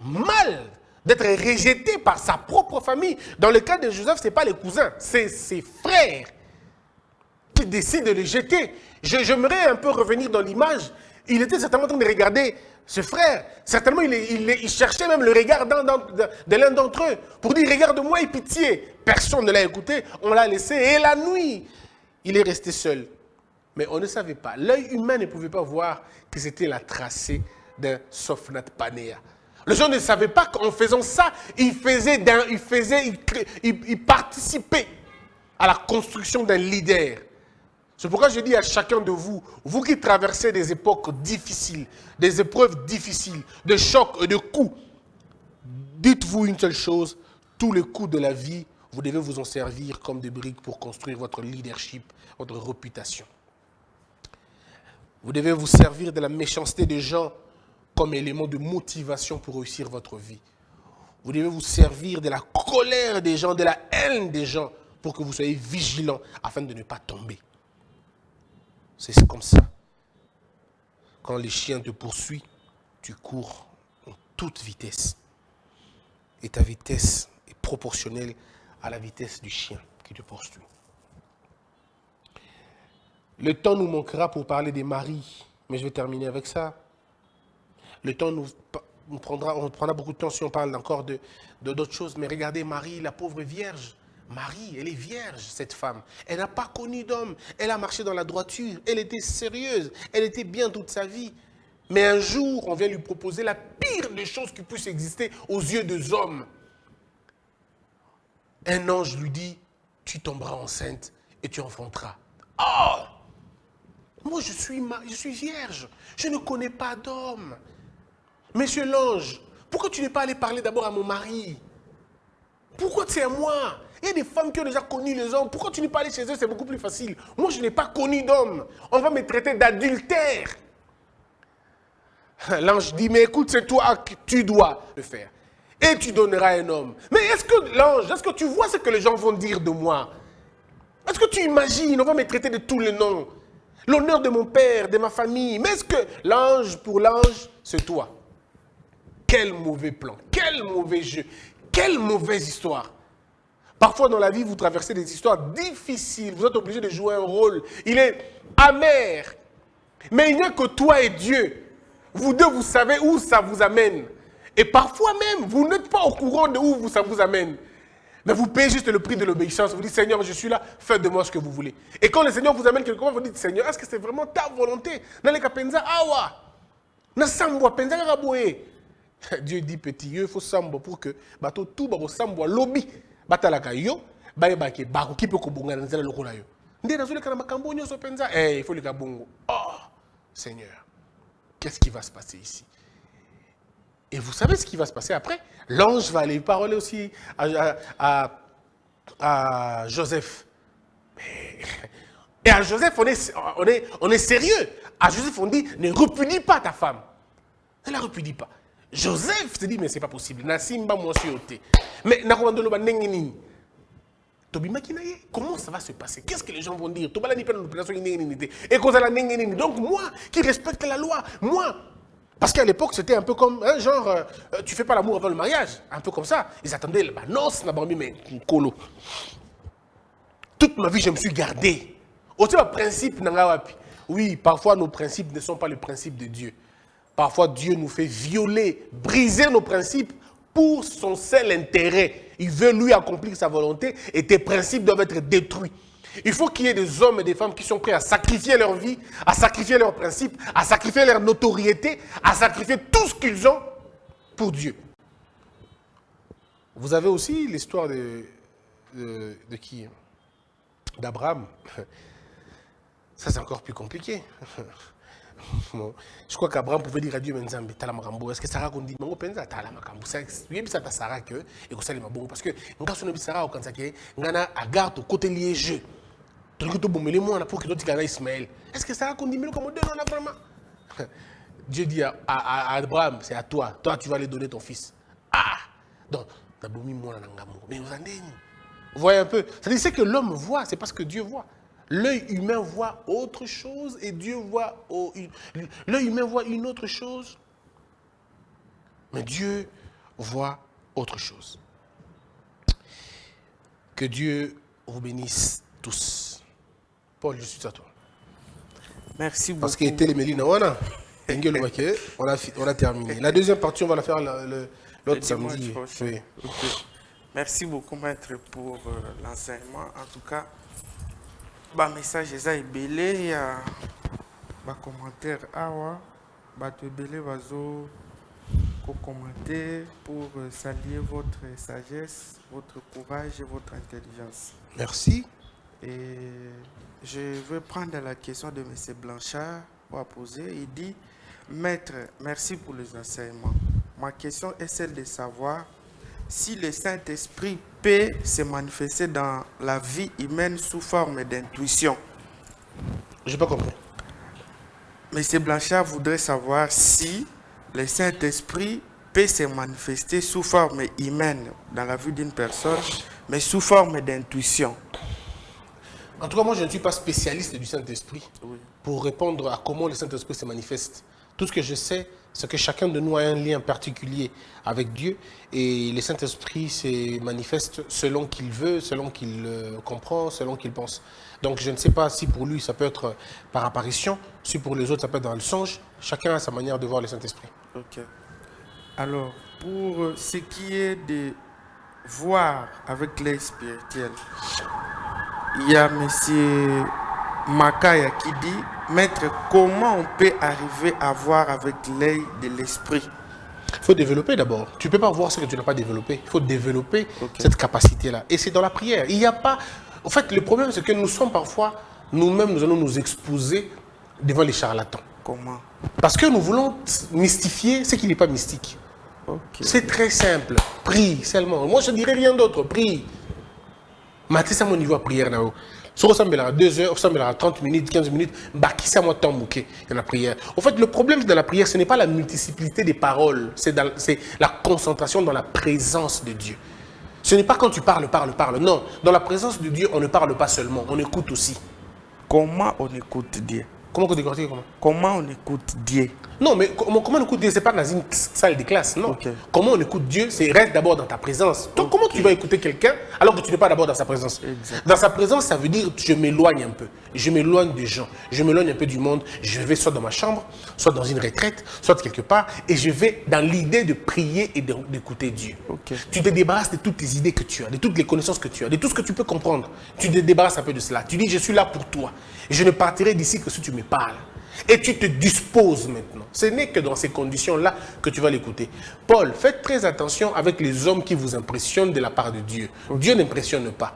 [SPEAKER 1] mal d'être rejeté par sa propre famille. Dans le cas de Joseph, ce n'est pas les cousins, c'est ses frères qui décide de le jeter. J'aimerais un peu revenir dans l'image. Il était certainement en train de regarder ce frère. Certainement, il cherchait même le regard de l'un d'entre eux pour dire, regarde-moi et pitié. Personne ne l'a écouté, on l'a laissé. Et la nuit, il est resté seul. Mais on ne savait pas. L'œil humain ne pouvait pas voir que c'était la tracée d'un Sophnat Panéa. Les gens ne savaient pas qu'en faisant ça, il participait à la construction d'un leader. C'est pourquoi je dis à chacun de vous, vous qui traversez des époques difficiles, des épreuves difficiles, de chocs et de coups, dites-vous une seule chose, tous les coups de la vie, vous devez vous en servir comme des briques pour construire votre leadership, votre réputation. Vous devez vous servir de la méchanceté des gens comme élément de motivation pour réussir votre vie. Vous devez vous servir de la colère des gens, de la haine des gens, pour que vous soyez vigilants afin de ne pas tomber. C'est comme ça. Quand les chiens te poursuivent, tu cours en toute vitesse. Et ta vitesse est proportionnelle à la vitesse du chien qui te poursuit. Le temps nous manquera pour parler des maris, mais je vais terminer avec ça. Le temps on prendra beaucoup de temps si on parle encore d'autres choses, mais regardez Marie, la pauvre vierge. Marie, elle est vierge, cette femme. Elle n'a pas connu d'homme. Elle a marché dans la droiture. Elle était sérieuse. Elle était bien toute sa vie. Mais un jour, on vient lui proposer la pire des choses qui puissent exister aux yeux des hommes. Un ange lui dit, tu tomberas enceinte et tu enfanteras. Oh! Moi, je suis vierge. Je ne connais pas d'homme. Monsieur l'ange, pourquoi tu n'es pas allé parler d'abord à mon mari? Pourquoi c'est à moi? Il y a des femmes qui ont déjà connu les hommes. Pourquoi tu n'es pas allé chez eux? C'est beaucoup plus facile. Moi, je n'ai pas connu d'homme. On va me traiter d'adultère. L'ange dit, mais écoute, c'est toi que tu dois le faire. Et tu donneras un homme. Mais est-ce que tu vois ce que les gens vont dire de moi? Est-ce que tu imagines? On va me traiter de tous les noms. L'honneur de mon père, de ma famille. Mais est-ce que l'ange, pour l'ange, c'est toi? Quel mauvais plan. Quel mauvais jeu. Quelle mauvaise histoire. Parfois dans la vie, vous traversez des histoires difficiles. Vous êtes obligé de jouer un rôle. Il est amer. Mais il n'y a que toi et Dieu. Vous deux, vous savez où ça vous amène. Et parfois même, vous n'êtes pas au courant de où ça vous amène. Mais vous payez juste le prix de l'obéissance. Vous dites, Seigneur, je suis là, faites de moi ce que vous voulez. Et quand le Seigneur vous amène quelque part, vous dites, Seigneur, est-ce que c'est vraiment ta volonté? Dieu dit, petit, il faut sambo pour que tout le sambo lobby. Il faut le kabongo. Oh, Seigneur, qu'est-ce qui va se passer ici? Et vous savez ce qui va se passer après? L'ange va aller parler aussi à Joseph. Et à Joseph, on est sérieux. À Joseph, on dit, ne repudie pas ta femme. Ne la repudie pas. Joseph se dit, mais c'est pas possible. Mais comment ça va se passer? Qu'est-ce que les gens vont dire? Donc moi, qui respecte la loi, moi, parce qu'à l'époque, c'était un peu comme, tu fais pas l'amour avant le mariage. Un peu comme ça. Ils attendaient la noce, mais colo. Toute ma vie, je me suis gardé. Aussi, le principe, oui, parfois nos principes ne sont pas les principes de Dieu. Parfois, Dieu nous fait violer, briser nos principes pour son seul intérêt. Il veut lui accomplir sa volonté et tes principes doivent être détruits. Il faut qu'il y ait des hommes et des femmes qui sont prêts à sacrifier leur vie, à sacrifier leurs principes, à sacrifier leur notoriété, à sacrifier tout ce qu'ils ont pour Dieu. Vous avez aussi l'histoire de qui? D'Abraham. Ça, c'est encore plus compliqué. Bon. Je crois qu'Abraham pouvait dire à Dieu, est-ce que Sarah dit oui, ça Sarah que et que ça les bon parce que Sarah quand ça qui ngana agar to côté liégeux. Tout que bon mais moi pour que tu gagnes Ismaël. Est-ce que Sarah dit mais comment donner vraiment? Dieu dit à Abraham, c'est à toi. Toi tu vas lui donner ton fils. Ah. Donc mais vous voyez un peu, c'est que l'homme voit, c'est parce que Dieu voit. L'œil humain voit autre chose et Dieu voit... L'œil humain voit une autre chose, mais Dieu voit autre chose. Que Dieu vous bénisse tous. Paul, je suis à toi.
[SPEAKER 2] Merci beaucoup.
[SPEAKER 1] Parce qu'il était les Mélina, on a terminé. La deuxième partie, on va la faire l'autre samedi. Oui.
[SPEAKER 2] Okay. Merci beaucoup, maître, pour l'enseignement. En tout cas, le message est belé. Il y a des commentaires. Commenter pour saluer votre sagesse, votre courage et votre intelligence.
[SPEAKER 1] Merci.
[SPEAKER 2] Et je veux prendre la question de M. Blanchard pour poser. Il dit, maître, merci pour les enseignements. Ma question est celle de savoir si le Saint-Esprit peut se manifester dans la vie humaine sous forme d'intuition.
[SPEAKER 1] Je n'ai pas compris.
[SPEAKER 2] M. Blanchard voudrait savoir si le Saint-Esprit peut se manifester sous forme humaine dans la vie d'une personne, mais sous forme d'intuition.
[SPEAKER 1] En tout cas, moi, je ne suis pas spécialiste du Saint-Esprit
[SPEAKER 2] Oui.
[SPEAKER 1] pour répondre à comment le Saint-Esprit se manifeste. Tout ce que je sais, c'est que chacun de nous a un lien particulier avec Dieu et le Saint-Esprit se manifeste selon qu'il veut, selon qu'il comprend, selon qu'il pense. Donc, je ne sais pas si pour lui, ça peut être par apparition, si pour les autres, ça peut être dans le songe. Chacun a sa manière de voir le Saint-Esprit.
[SPEAKER 2] Ok. Alors, pour ce qui est de voir avec l'œil spirituel, il y a M. Makaya qui dit, maître, comment on peut arriver à voir avec l'œil de l'esprit?
[SPEAKER 1] Il faut développer d'abord. Tu ne peux pas voir ce que tu n'as pas développé. Il faut développer cette capacité-là. Et c'est dans la prière. Il n'y a pas... En fait, le problème, c'est que nous sommes parfois, nous-mêmes, nous allons nous exposer devant les charlatans.
[SPEAKER 2] Comment?
[SPEAKER 1] Parce que nous voulons mystifier ce qui n'est pas mystique.
[SPEAKER 2] Okay.
[SPEAKER 1] C'est très simple. Prie seulement. Moi, je ne dirais rien d'autre. Prie. Mais c'est ça mon niveau de prière. Si on ressemble à 2 heures, on ressemble à 30 minutes, 15 minutes, qui ça moi tant bouquet dans la prière. En fait, le problème de la prière, ce n'est pas la multiplicité des paroles, c'est la concentration dans la présence de Dieu. Ce n'est pas quand tu parles. Non, dans la présence de Dieu, on ne parle pas seulement, on écoute aussi.
[SPEAKER 2] Comment on écoute Dieu?
[SPEAKER 1] Comment
[SPEAKER 2] on écoute Dieu?
[SPEAKER 1] Non, mais comment on écoute Dieu? Ce n'est pas dans une salle de classe, non.
[SPEAKER 2] Okay.
[SPEAKER 1] Comment on écoute Dieu? C'est reste d'abord dans ta présence. Donc, comment tu vas écouter quelqu'un alors que tu n'es pas d'abord dans sa présence?
[SPEAKER 2] Exact.
[SPEAKER 1] Dans sa présence, ça veut dire je m'éloigne un peu. Je m'éloigne des gens. Je m'éloigne un peu du monde. Je vais soit dans ma chambre, soit dans une retraite, soit quelque part. Et je vais dans l'idée de prier et d'écouter Dieu.
[SPEAKER 2] Okay.
[SPEAKER 1] Tu te débarrasses de toutes les idées que tu as, de toutes les connaissances que tu as, de tout ce que tu peux comprendre. Tu te débarrasses un peu de cela. Tu dis, je suis là pour toi. Et je ne partirai d'ici que si tu me parles. Et tu te disposes maintenant. Ce n'est que dans ces conditions-là que tu vas l'écouter. Paul, faites très attention avec les hommes qui vous impressionnent de la part de Dieu. Dieu n'impressionne pas.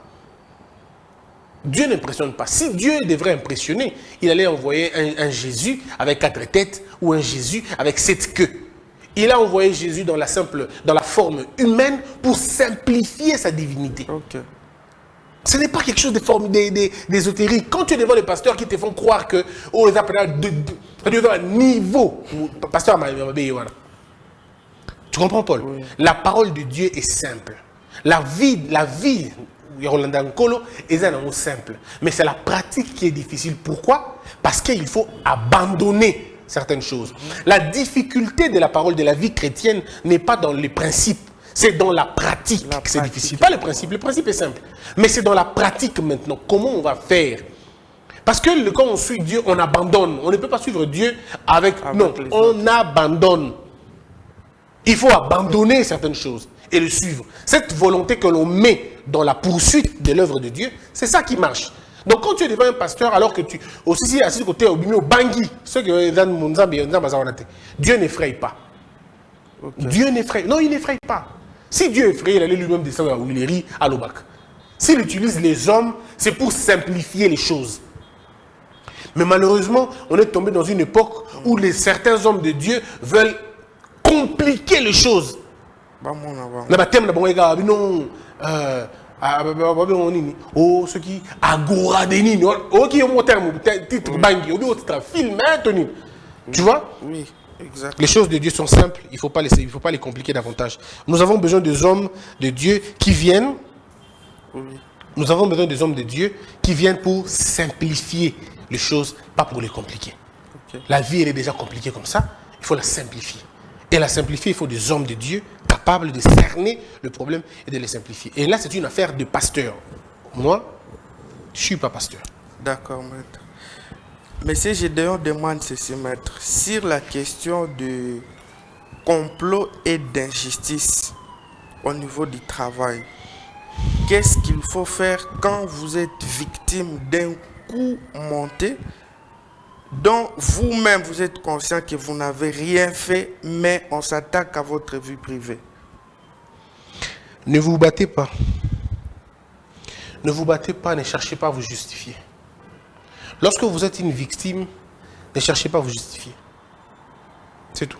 [SPEAKER 1] Dieu n'impressionne pas. Si Dieu devrait impressionner, il allait envoyer un Jésus avec 4 têtes ou un Jésus avec 7 queues. Il a envoyé Jésus dans la forme humaine pour simplifier sa divinité.
[SPEAKER 2] Okay.
[SPEAKER 1] Ce n'est pas quelque chose d'ésotérique. Quand tu es devant les pasteurs qui te font croire que les appels de un niveau, pasteur tu comprends, Paul? Oui. La parole de Dieu est simple. La vie, est simple. Mais c'est la pratique qui est difficile. Pourquoi? Parce qu'il faut abandonner certaines choses. La difficulté de la parole de la vie chrétienne n'est pas dans les principes. C'est dans la pratique que c'est difficile. Pas le principe est simple. Mais c'est dans la pratique maintenant. Comment on va faire? Parce que quand on suit Dieu, on abandonne. On ne peut pas suivre Dieu avec non, on abandonne. Il faut abandonner certaines choses et le suivre. Cette volonté que l'on met dans la poursuite de l'œuvre de Dieu, c'est ça qui marche. Donc quand tu es devant un pasteur, alors que tu aussi assis côté au Bangui, ceux qui Dieu n'effraie pas. Okay. Dieu n'effraie. Non, il n'effraie pas. Si Dieu effraie, il allait lui-même descendre à Willery, à l'Obac. S'il utilise les hommes, c'est pour simplifier les choses. Mais malheureusement, on est tombé dans une époque où certains hommes de Dieu veulent compliquer les choses. Oh, ce qui agora denini, oh qui est mon terme, titre bangi, ou titre film, Anthony. Tu vois?
[SPEAKER 2] Oui, exact.
[SPEAKER 1] Les choses de Dieu sont simples, il faut pas les compliquer davantage. Nous avons besoin des hommes de Dieu qui viennent.
[SPEAKER 2] Oui.
[SPEAKER 1] Nous avons besoin des hommes de Dieu qui viennent pour simplifier les choses, pas pour les compliquer. Okay. La vie, elle est déjà compliquée comme ça, il faut la simplifier. Et la simplifier, il faut des hommes de Dieu capables de cerner le problème et de les simplifier. Et là, c'est une affaire de pasteur. Moi, je ne suis pas pasteur.
[SPEAKER 2] D'accord, maître. Monsieur Gédéon demande ceci, maître. Sur la question de complot et d'injustice au niveau du travail, qu'est-ce qu'il faut faire quand vous êtes victime d'un coup monté dont vous-même vous êtes conscient que vous n'avez rien fait, mais on s'attaque à votre vie privée?
[SPEAKER 1] Ne vous battez pas. Ne vous battez pas, ne cherchez pas à vous justifier. Lorsque vous êtes une victime, ne cherchez pas à vous justifier. C'est tout.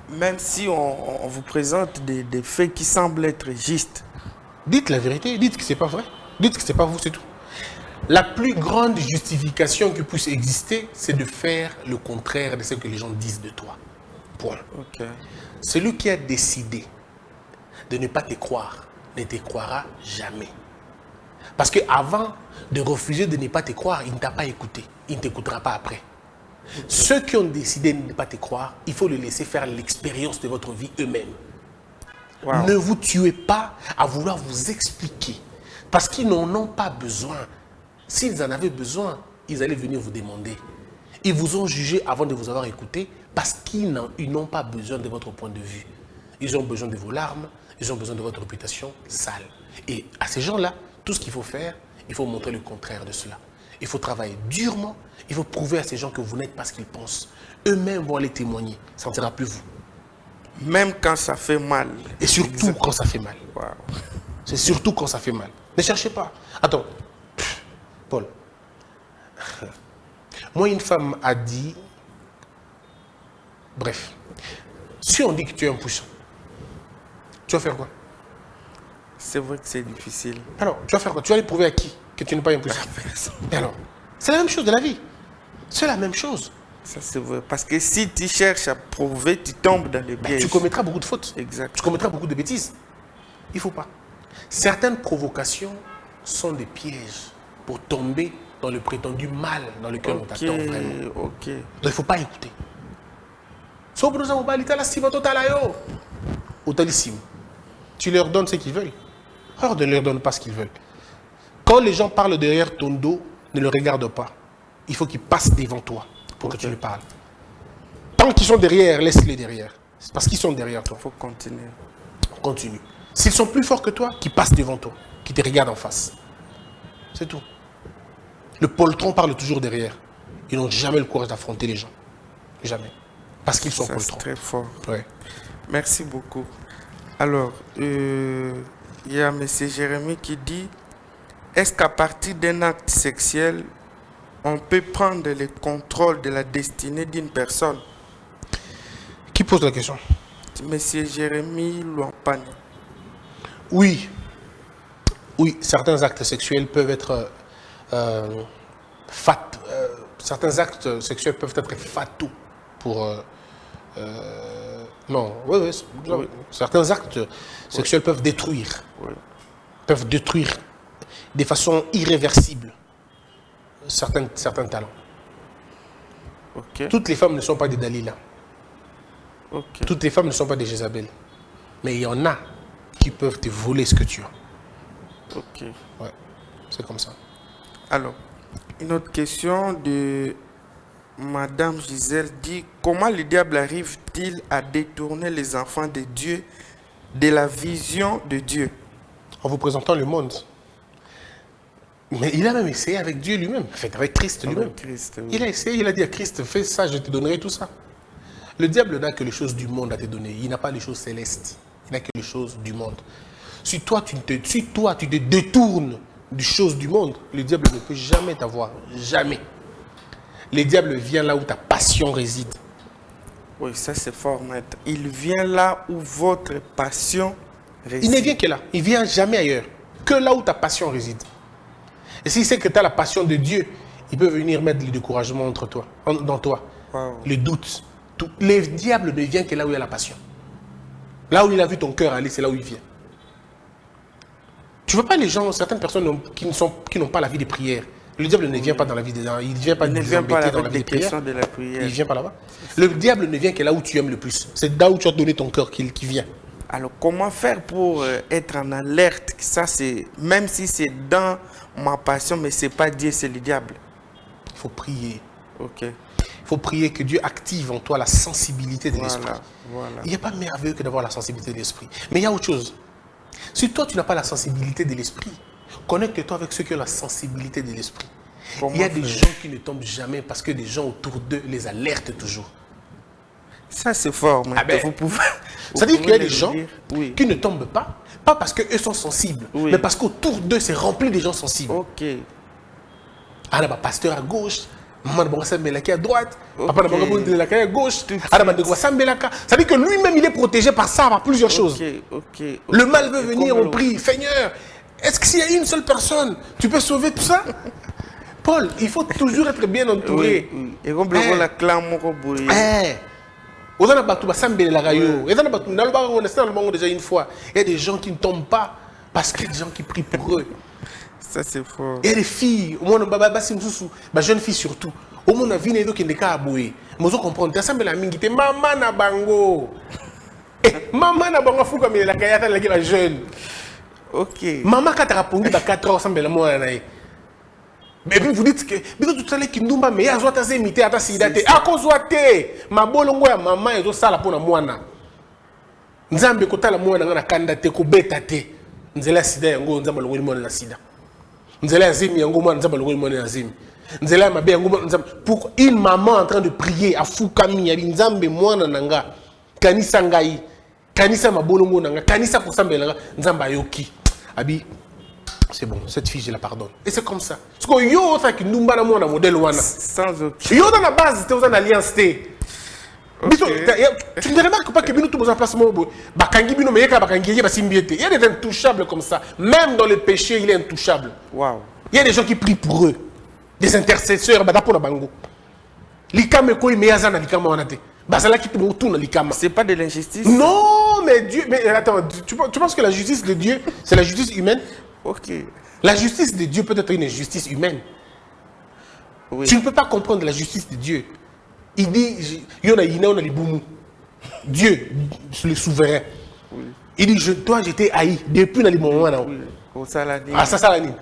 [SPEAKER 2] Même si on vous présente des faits qui semblent être justes.
[SPEAKER 1] Dites la vérité, dites que ce n'est pas vrai. Dites que ce n'est pas vous, c'est tout. La plus grande justification qui puisse exister, c'est de faire le contraire de ce que les gens disent de toi. Point.
[SPEAKER 2] Okay.
[SPEAKER 1] Celui qui a décidé de ne pas te croire, ne te croira jamais. Parce qu'avant de refuser de ne pas te croire, il ne t'a pas écouté. Il ne t'écoutera pas après. Ceux qui ont décidé de ne pas te croire, il faut les laisser faire l'expérience de votre vie eux-mêmes. Wow. Ne vous tuez pas à vouloir vous expliquer. Parce qu'ils n'en ont pas besoin. S'ils en avaient besoin, ils allaient venir vous demander. Ils vous ont jugé avant de vous avoir écouté parce qu'ils n'ont pas besoin de votre point de vue. Ils ont besoin de vos larmes, ils ont besoin de votre réputation sale. Et à ces gens-là, tout ce qu'il faut faire, il faut montrer le contraire de cela. Il faut travailler durement, il faut prouver à ces gens que vous n'êtes pas ce qu'ils pensent. Eux-mêmes vont aller témoigner, ça ne sera plus vous.
[SPEAKER 2] Même quand ça fait mal.
[SPEAKER 1] Et surtout quand ça fait mal.
[SPEAKER 2] Wow.
[SPEAKER 1] C'est surtout quand ça fait mal. Ne cherchez pas. Attends, Paul. Moi, une femme a dit... Bref. Si on dit que tu es un puissant, tu vas faire quoi?
[SPEAKER 2] C'est vrai que c'est difficile.
[SPEAKER 1] Alors, tu vas faire quoi? Tu vas aller prouver à qui que tu n'es pas un puissant? Alors, c'est la même chose de la vie. C'est la même chose.
[SPEAKER 2] Ça, c'est vrai. Parce que si tu cherches à prouver, tu tombes dans les pièges.
[SPEAKER 1] Tu commettras beaucoup de fautes.
[SPEAKER 2] Exact.
[SPEAKER 1] Tu commettras beaucoup de bêtises. Il ne faut pas. Certaines provocations sont des pièges pour tomber dans le prétendu mal dans lequel on t'attend vraiment.
[SPEAKER 2] Ok.
[SPEAKER 1] Donc, il ne faut pas écouter. Tu leur donnes ce qu'ils veulent. Alors ne leur donne pas ce qu'ils veulent. Quand les gens parlent derrière ton dos, ne le regarde pas. Il faut qu'ils passent devant toi pour que tu lui parles. Tant qu'ils sont derrière, laisse-les derrière. C'est parce qu'ils sont derrière toi.
[SPEAKER 2] Il faut continuer.
[SPEAKER 1] Continue. S'ils sont plus forts que toi, qu'ils passent devant toi, qu'ils te regardent en face. C'est tout. Le poltron parle toujours derrière. Ils n'ont jamais le courage d'affronter les gens. Jamais. Parce qu'ils sont poltrons.
[SPEAKER 2] C'est très fort.
[SPEAKER 1] Ouais.
[SPEAKER 2] Merci beaucoup. Alors, il y a M. Jérémy qui dit, est-ce qu'à partir d'un acte sexuel, on peut prendre le contrôle de la destinée d'une personne?
[SPEAKER 1] Qui pose la question?
[SPEAKER 2] M. Jérémy Luampani.
[SPEAKER 1] Oui. Oui, certains actes sexuels peuvent être certains actes sexuels peuvent être fataux pour... non, oui. Certains actes sexuels peuvent détruire. Peuvent détruire de façon irréversible certains talents.
[SPEAKER 2] Okay.
[SPEAKER 1] Toutes les femmes ne sont pas des Dalila.
[SPEAKER 2] Okay.
[SPEAKER 1] Toutes les femmes ne sont pas des Jézabel. Mais il y en a qui peuvent te voler ce que tu as.
[SPEAKER 2] Ok.
[SPEAKER 1] Ouais, c'est comme ça.
[SPEAKER 2] Alors, une autre question de Madame Gisèle dit, comment le diable arrive-t-il à détourner les enfants de Dieu de la vision de Dieu?
[SPEAKER 1] En vous présentant le monde. Mais il a même essayé avec Dieu lui-même, en fait, avec Christ lui-même.
[SPEAKER 2] Christ, oui.
[SPEAKER 1] Il a essayé, il a dit à Christ, fais ça, je te donnerai tout ça. Le diable n'a que les choses du monde à te donner, il n'a pas les choses célestes, il n'a que les choses du monde. Si toi, tu te détournes des choses du monde, le diable ne peut jamais t'avoir, jamais. Le diable vient là où ta passion réside.
[SPEAKER 2] Oui, ça c'est fort, maître. Il vient là où votre passion réside.
[SPEAKER 1] Il ne vient que là, il ne vient jamais ailleurs, que là où ta passion réside. Et s'il sait que tu as la passion de Dieu, il peut venir mettre le découragement dans toi,
[SPEAKER 2] Wow.
[SPEAKER 1] le doute. Tout. Le diable ne vient que là où il y a la passion. Là où il a vu ton cœur aller, c'est là où il vient. Tu ne vois pas les gens, certaines personnes qui n'ont pas la vie de prière. Le diable ne vient pas dans la vie des gens. Il ne vient pas
[SPEAKER 2] Il ne vient pas
[SPEAKER 1] dans la
[SPEAKER 2] avec
[SPEAKER 1] vie
[SPEAKER 2] des
[SPEAKER 1] de prière.
[SPEAKER 2] questions de la prière.
[SPEAKER 1] Il ne vient pas là-bas. Le diable ne vient que là où tu aimes le plus. C'est là où tu as donné ton cœur qui vient.
[SPEAKER 2] Alors, comment faire pour être en alerte? Ça, c'est même si c'est dans ma passion, mais c'est pas Dieu, c'est le diable.
[SPEAKER 1] Il faut prier.
[SPEAKER 2] Ok.
[SPEAKER 1] Il faut prier que Dieu active en toi la sensibilité de l'esprit.
[SPEAKER 2] Voilà.
[SPEAKER 1] Il n'y a pas merveilleux que d'avoir la sensibilité de l'esprit. Mais il y a autre chose. Si toi, tu n'as pas la sensibilité de l'esprit, connecte-toi avec ceux qui ont la sensibilité de l'esprit. Il y a des gens qui ne tombent jamais parce que des gens autour d'eux les alertent toujours.
[SPEAKER 2] Ça, c'est fort, mais vous pouvez.
[SPEAKER 1] C'est-à-dire qu'il y a des gens
[SPEAKER 2] oui.
[SPEAKER 1] qui ne tombent pas parce qu'eux sont sensibles,
[SPEAKER 2] Oui.
[SPEAKER 1] mais parce qu'autour d'eux, c'est rempli de gens sensibles.
[SPEAKER 2] Ok.
[SPEAKER 1] Ah, là, pasteur à gauche, maman de Sambelaka à droite, papa
[SPEAKER 2] Ok.
[SPEAKER 1] de la à gauche,
[SPEAKER 2] Tout de
[SPEAKER 1] ah, de Sambelaka. Ça veut dire que lui-même, il est protégé par ça, par plusieurs choses.
[SPEAKER 2] Ok.
[SPEAKER 1] Le mal veut
[SPEAKER 2] Et
[SPEAKER 1] venir,
[SPEAKER 2] comme
[SPEAKER 1] on prie. Seigneur, est-ce que s'il y a une seule personne, tu peux sauver tout ça? Paul, il faut toujours être bien entouré.
[SPEAKER 2] Oui. Et comme la clan,
[SPEAKER 1] Aux Anabatu, Sambelaka, on déjà une fois. Il y a des gens qui ne tombent pas parce qu'il y a des gens qui prient pour eux.
[SPEAKER 2] ça, c'est fort.
[SPEAKER 1] Il y a des filles, jeune fille surtout. Au monde a vu les qui ne pas aboué. Mais vous comprenez, ça me la mingite. Maman na bango. Maman na bango fou comme il a kayata la jeune.
[SPEAKER 2] Ok.
[SPEAKER 1] Maman quand tu as répondu à 4 ans, ça me la moi na. Mais puis vous dites que mais tout ça les kindumba mais ya zota zemité ata sidate. A kozwa te. Mabolongo ya maman ezo sala pona mwana. Nzambe kotala mwana na kanda te ko beta te. Nzela sida yango nzamba longo mwana na sida. Nzela azimi yango mwana nzamba longo mwana na azimi. Nzela mabe yango mwana nzamba pour une maman en train de prier à fukami ya nzambe mwana nanga. Kanisa ngai. Kanisa mabolongo nanga. Kanisa kosambela nanga nzamba yoki. Abi c'est bon, cette fille je la pardonne. Et c'est comme ça. Parce que yo ça qui nous na mwana modèle wana.
[SPEAKER 2] Sans aucun.
[SPEAKER 1] Yo dans la base tu en alliance té. Tu ne remarques pas que nous tous en placement bakangi bino meyeka bakangi ba simbiete. Il y a des intouchables comme ça. Même dans le péché, il est intouchable.
[SPEAKER 2] Wow.
[SPEAKER 1] Il y a des gens qui prient pour eux. Des intercesseurs badapo na bango. Likame ko imeyaza na likama wana te. Basala ki tout na likama.
[SPEAKER 2] C'est pas de l'injustice?
[SPEAKER 1] Non, mais Dieu mais attends, tu penses que la justice de Dieu, c'est la justice humaine?
[SPEAKER 2] Ok.
[SPEAKER 1] La justice de Dieu peut être une justice humaine.
[SPEAKER 2] Oui.
[SPEAKER 1] Tu ne peux pas comprendre la justice de Dieu. Il dit, Dieu, le souverain.
[SPEAKER 2] Oui.
[SPEAKER 1] Il dit, toi, j'étais haï depuis le moment là.
[SPEAKER 2] Oui. Au Saladi.
[SPEAKER 1] Ah, ça, Salani.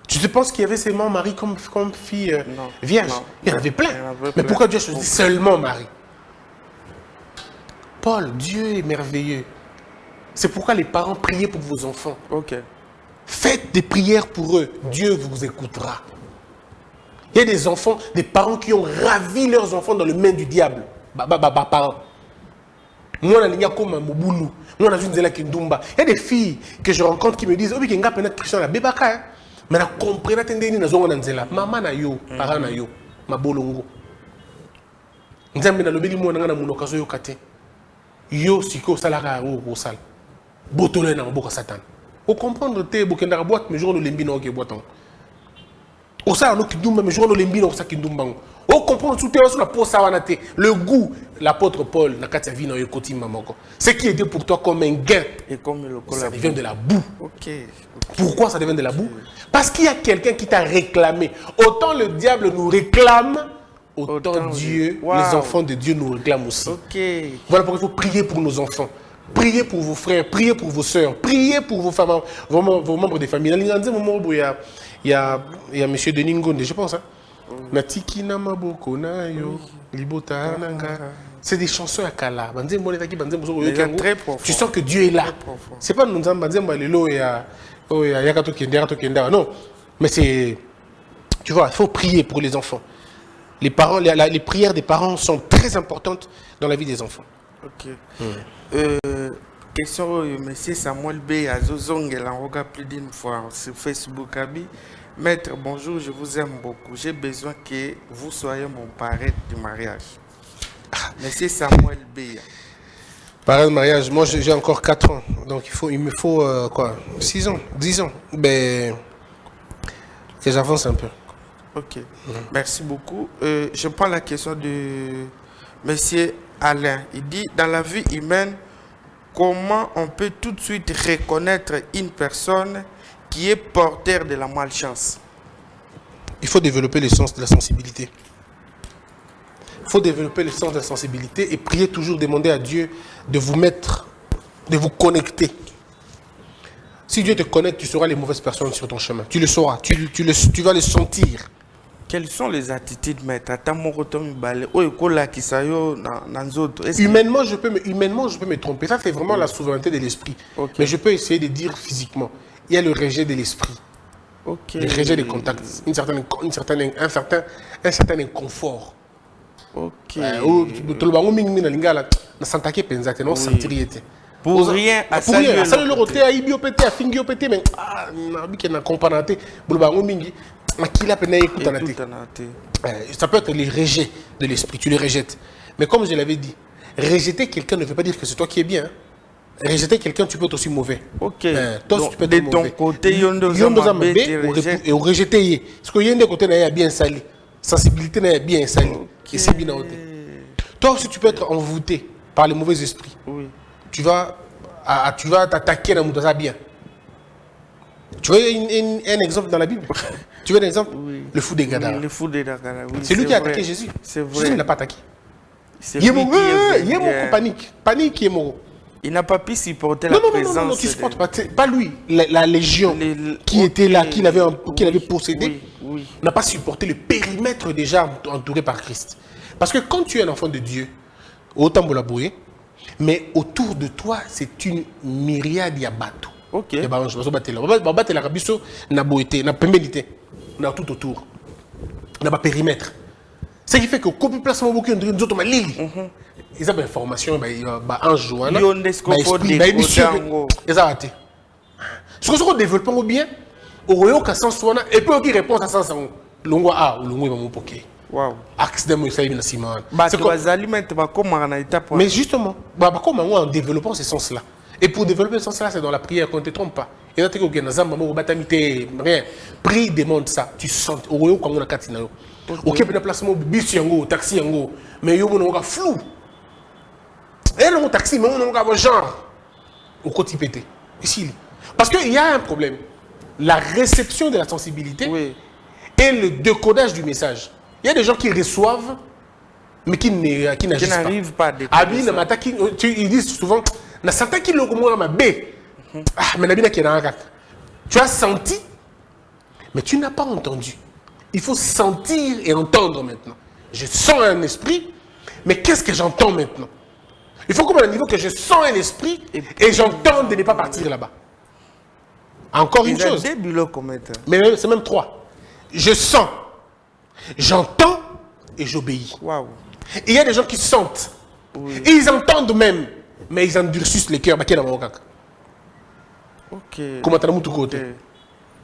[SPEAKER 1] Tu te penses qu'il y avait seulement Marie comme fille
[SPEAKER 2] Non.
[SPEAKER 1] vierge?
[SPEAKER 2] Non.
[SPEAKER 1] Il y en avait plein.
[SPEAKER 2] Il y en avait
[SPEAKER 1] Mais
[SPEAKER 2] plein.
[SPEAKER 1] pourquoi Dieu a choisi seulement Marie? Paul, Dieu est merveilleux. C'est pourquoi les parents priez pour vos enfants.
[SPEAKER 2] Ok.
[SPEAKER 1] Faites des prières pour eux. Dieu vous écoutera. Il y a des enfants, des parents qui ont ravi leurs enfants dans les mains du diable. Parents. Moi, il y a comme un moboulou. Moi, il y a des filles que je rencontre qui me disent, oh, il y a un Christian la bébaka. Mais je comprends que maman na yo, parent na yo, ma bolongo. Nzambe na lobeli mo na munoka zo yo kate. Yo siko salaka o sal. Botole na mboka Satan. Au comprendre te bokenda boîte mais jour no lembi na oke boîte. Au ça no kindumba mais jour no lembi na ça kindumba. Au comprendre tout est sur la peau ça wana te. Le goût l'apôtre Paul na kati vie na yo koti mamoko. Ce qui était pour toi comme un gain
[SPEAKER 2] Et comme le
[SPEAKER 1] ça devient de la boue.
[SPEAKER 2] Ok.
[SPEAKER 1] Pourquoi ça devient de la boue? Parce qu'il y a quelqu'un qui t'a réclamé. Autant le diable nous réclame, autant Dieu,
[SPEAKER 2] Wow.
[SPEAKER 1] les enfants de Dieu nous réclament aussi.
[SPEAKER 2] Ok.
[SPEAKER 1] Voilà pourquoi il faut prier pour nos enfants. Priez pour vos frères, priez pour vos soeurs, priez pour vos femmes, vos membres des familles. Il y a M. Denis Ngonde, je pense. Hein? Natiki na maboko na yo, libota nanga. C'est des chansons à Kala.
[SPEAKER 2] Très profond.
[SPEAKER 1] Tu sens que Dieu est là. C'est pas nous disons non, mais c'est, tu vois, il faut prier pour les enfants. Les parents, les prières des parents sont très importantes dans la vie des enfants.
[SPEAKER 2] Ok. Question, monsieur Samuel B. Azozong, elle en regarde plus d'une fois sur Facebook. Maître, bonjour, je vous aime beaucoup. J'ai besoin que vous soyez mon parrain du mariage. Monsieur Samuel B.
[SPEAKER 1] Parrain de mariage, moi j'ai encore 4 ans. Donc il me faut quoi 6 ans, 10 ans. Ben, que j'avance un peu.
[SPEAKER 2] Ok, merci beaucoup. Je prends la question de monsieur Alain. Il dit, dans la vie humaine, comment on peut tout de suite reconnaître une personne qui est porteur de la malchance?
[SPEAKER 1] Il faut développer le sens de la sensibilité. Il faut développer le sens de la sensibilité et prier toujours, demander à Dieu de vous mettre, de vous connecter. Si Dieu te connecte, tu sauras les mauvaises personnes sur ton chemin. Tu le sauras, tu vas les sentir.
[SPEAKER 2] Quelles sont les attitudes, maître?
[SPEAKER 1] Humainement, je peux me tromper. Ça, c'est vraiment la souveraineté de l'esprit. Okay. Mais je peux essayer de dire physiquement. Il y a le rejet de l'esprit. Okay. Le rejet des contacts. Un certain inconfort.
[SPEAKER 2] Ok. Pour rien, à saluer
[SPEAKER 1] le roté, à ibiopété, à fingiopété, mais ça peut être le rejet de l'esprit, tu le rejettes. Mais comme je l'avais dit, rejeter quelqu'un ne veut pas dire que c'est toi qui es bien. Rejeter quelqu'un, tu peux être aussi mauvais.
[SPEAKER 2] Ok.
[SPEAKER 1] Toi,
[SPEAKER 2] donc,
[SPEAKER 1] tu peux être
[SPEAKER 2] de
[SPEAKER 1] mauvais.
[SPEAKER 2] ton côté, et
[SPEAKER 1] rejeter. Parce que y a côté n'a bien sali. Sensibilité n'a bien sali. Et c'est bien. Toi aussi, tu peux être envoûté par les mauvais esprits.
[SPEAKER 2] Oui.
[SPEAKER 1] Tu vas t'attaquer dans le bien. Tu veux un exemple dans la Bible? Tu veux un exemple?
[SPEAKER 2] Oui.
[SPEAKER 1] Le fou des Gadara.
[SPEAKER 2] Le fou des Gadara, oui.
[SPEAKER 1] C'est lui qui a attaqué Jésus.
[SPEAKER 2] C'est vrai.
[SPEAKER 1] Jésus ne l'a pas attaqué.
[SPEAKER 2] Il
[SPEAKER 1] est panique. Panique qui est mort.
[SPEAKER 2] Il n'a pas pu supporter la présence.
[SPEAKER 1] Non, tu ne supportes pas lui. La légion qui était là, qui l'avait possédé, n'a pas supporté le périmètre déjà entouré par Christ. Parce que quand tu es un enfant de Dieu, autant vous l'abouer, mais autour de toi, c'est une myriade de bateaux.
[SPEAKER 2] Ok.
[SPEAKER 1] Je vais battre la rabisso, na boité, na pémélité, na tout autour, na pas périmètre. Ce qui fait que quand on place mon bouquin, nous autres ma ligne. Ils ont une information, un jour, ils ont raté. Ce que nous développons bien, au et puis qui répond à ça, l'ongwa a ou l'ongwa va mon poké.
[SPEAKER 2] Wow.
[SPEAKER 1] Mais justement, en développant ce sens-là. Et pour développer ce sens-là, c'est dans la prière, qu'on ne te trompe pas. Et prie, demande ça. Tu sens. Ok, il y a placement bus yango, taxi yango, mais il y a flou. Et le taxi, mais on a un genre. Au côté pété. Ici. Parce qu'il y a un problème. La réception de la sensibilité et le décodage du message. Il y a des gens qui reçoivent, mais qui n'arrivent
[SPEAKER 2] pas.
[SPEAKER 1] Ils disent souvent, tu as senti, mais tu n'as pas entendu. Il faut sentir et entendre maintenant. Je sens un esprit, mais qu'est-ce que j'entends maintenant? Il faut comme à un niveau que je sens un esprit et j'entends de ne pas partir là-bas. Encore une chose. Mais c'est même 3. Je sens, j'entends et j'obéis.
[SPEAKER 2] Wow.
[SPEAKER 1] Il y a des gens qui sentent. Et ils entendent même, mais ils endurcissent le cœur.
[SPEAKER 2] Ok.
[SPEAKER 1] Comment tu as tout côté?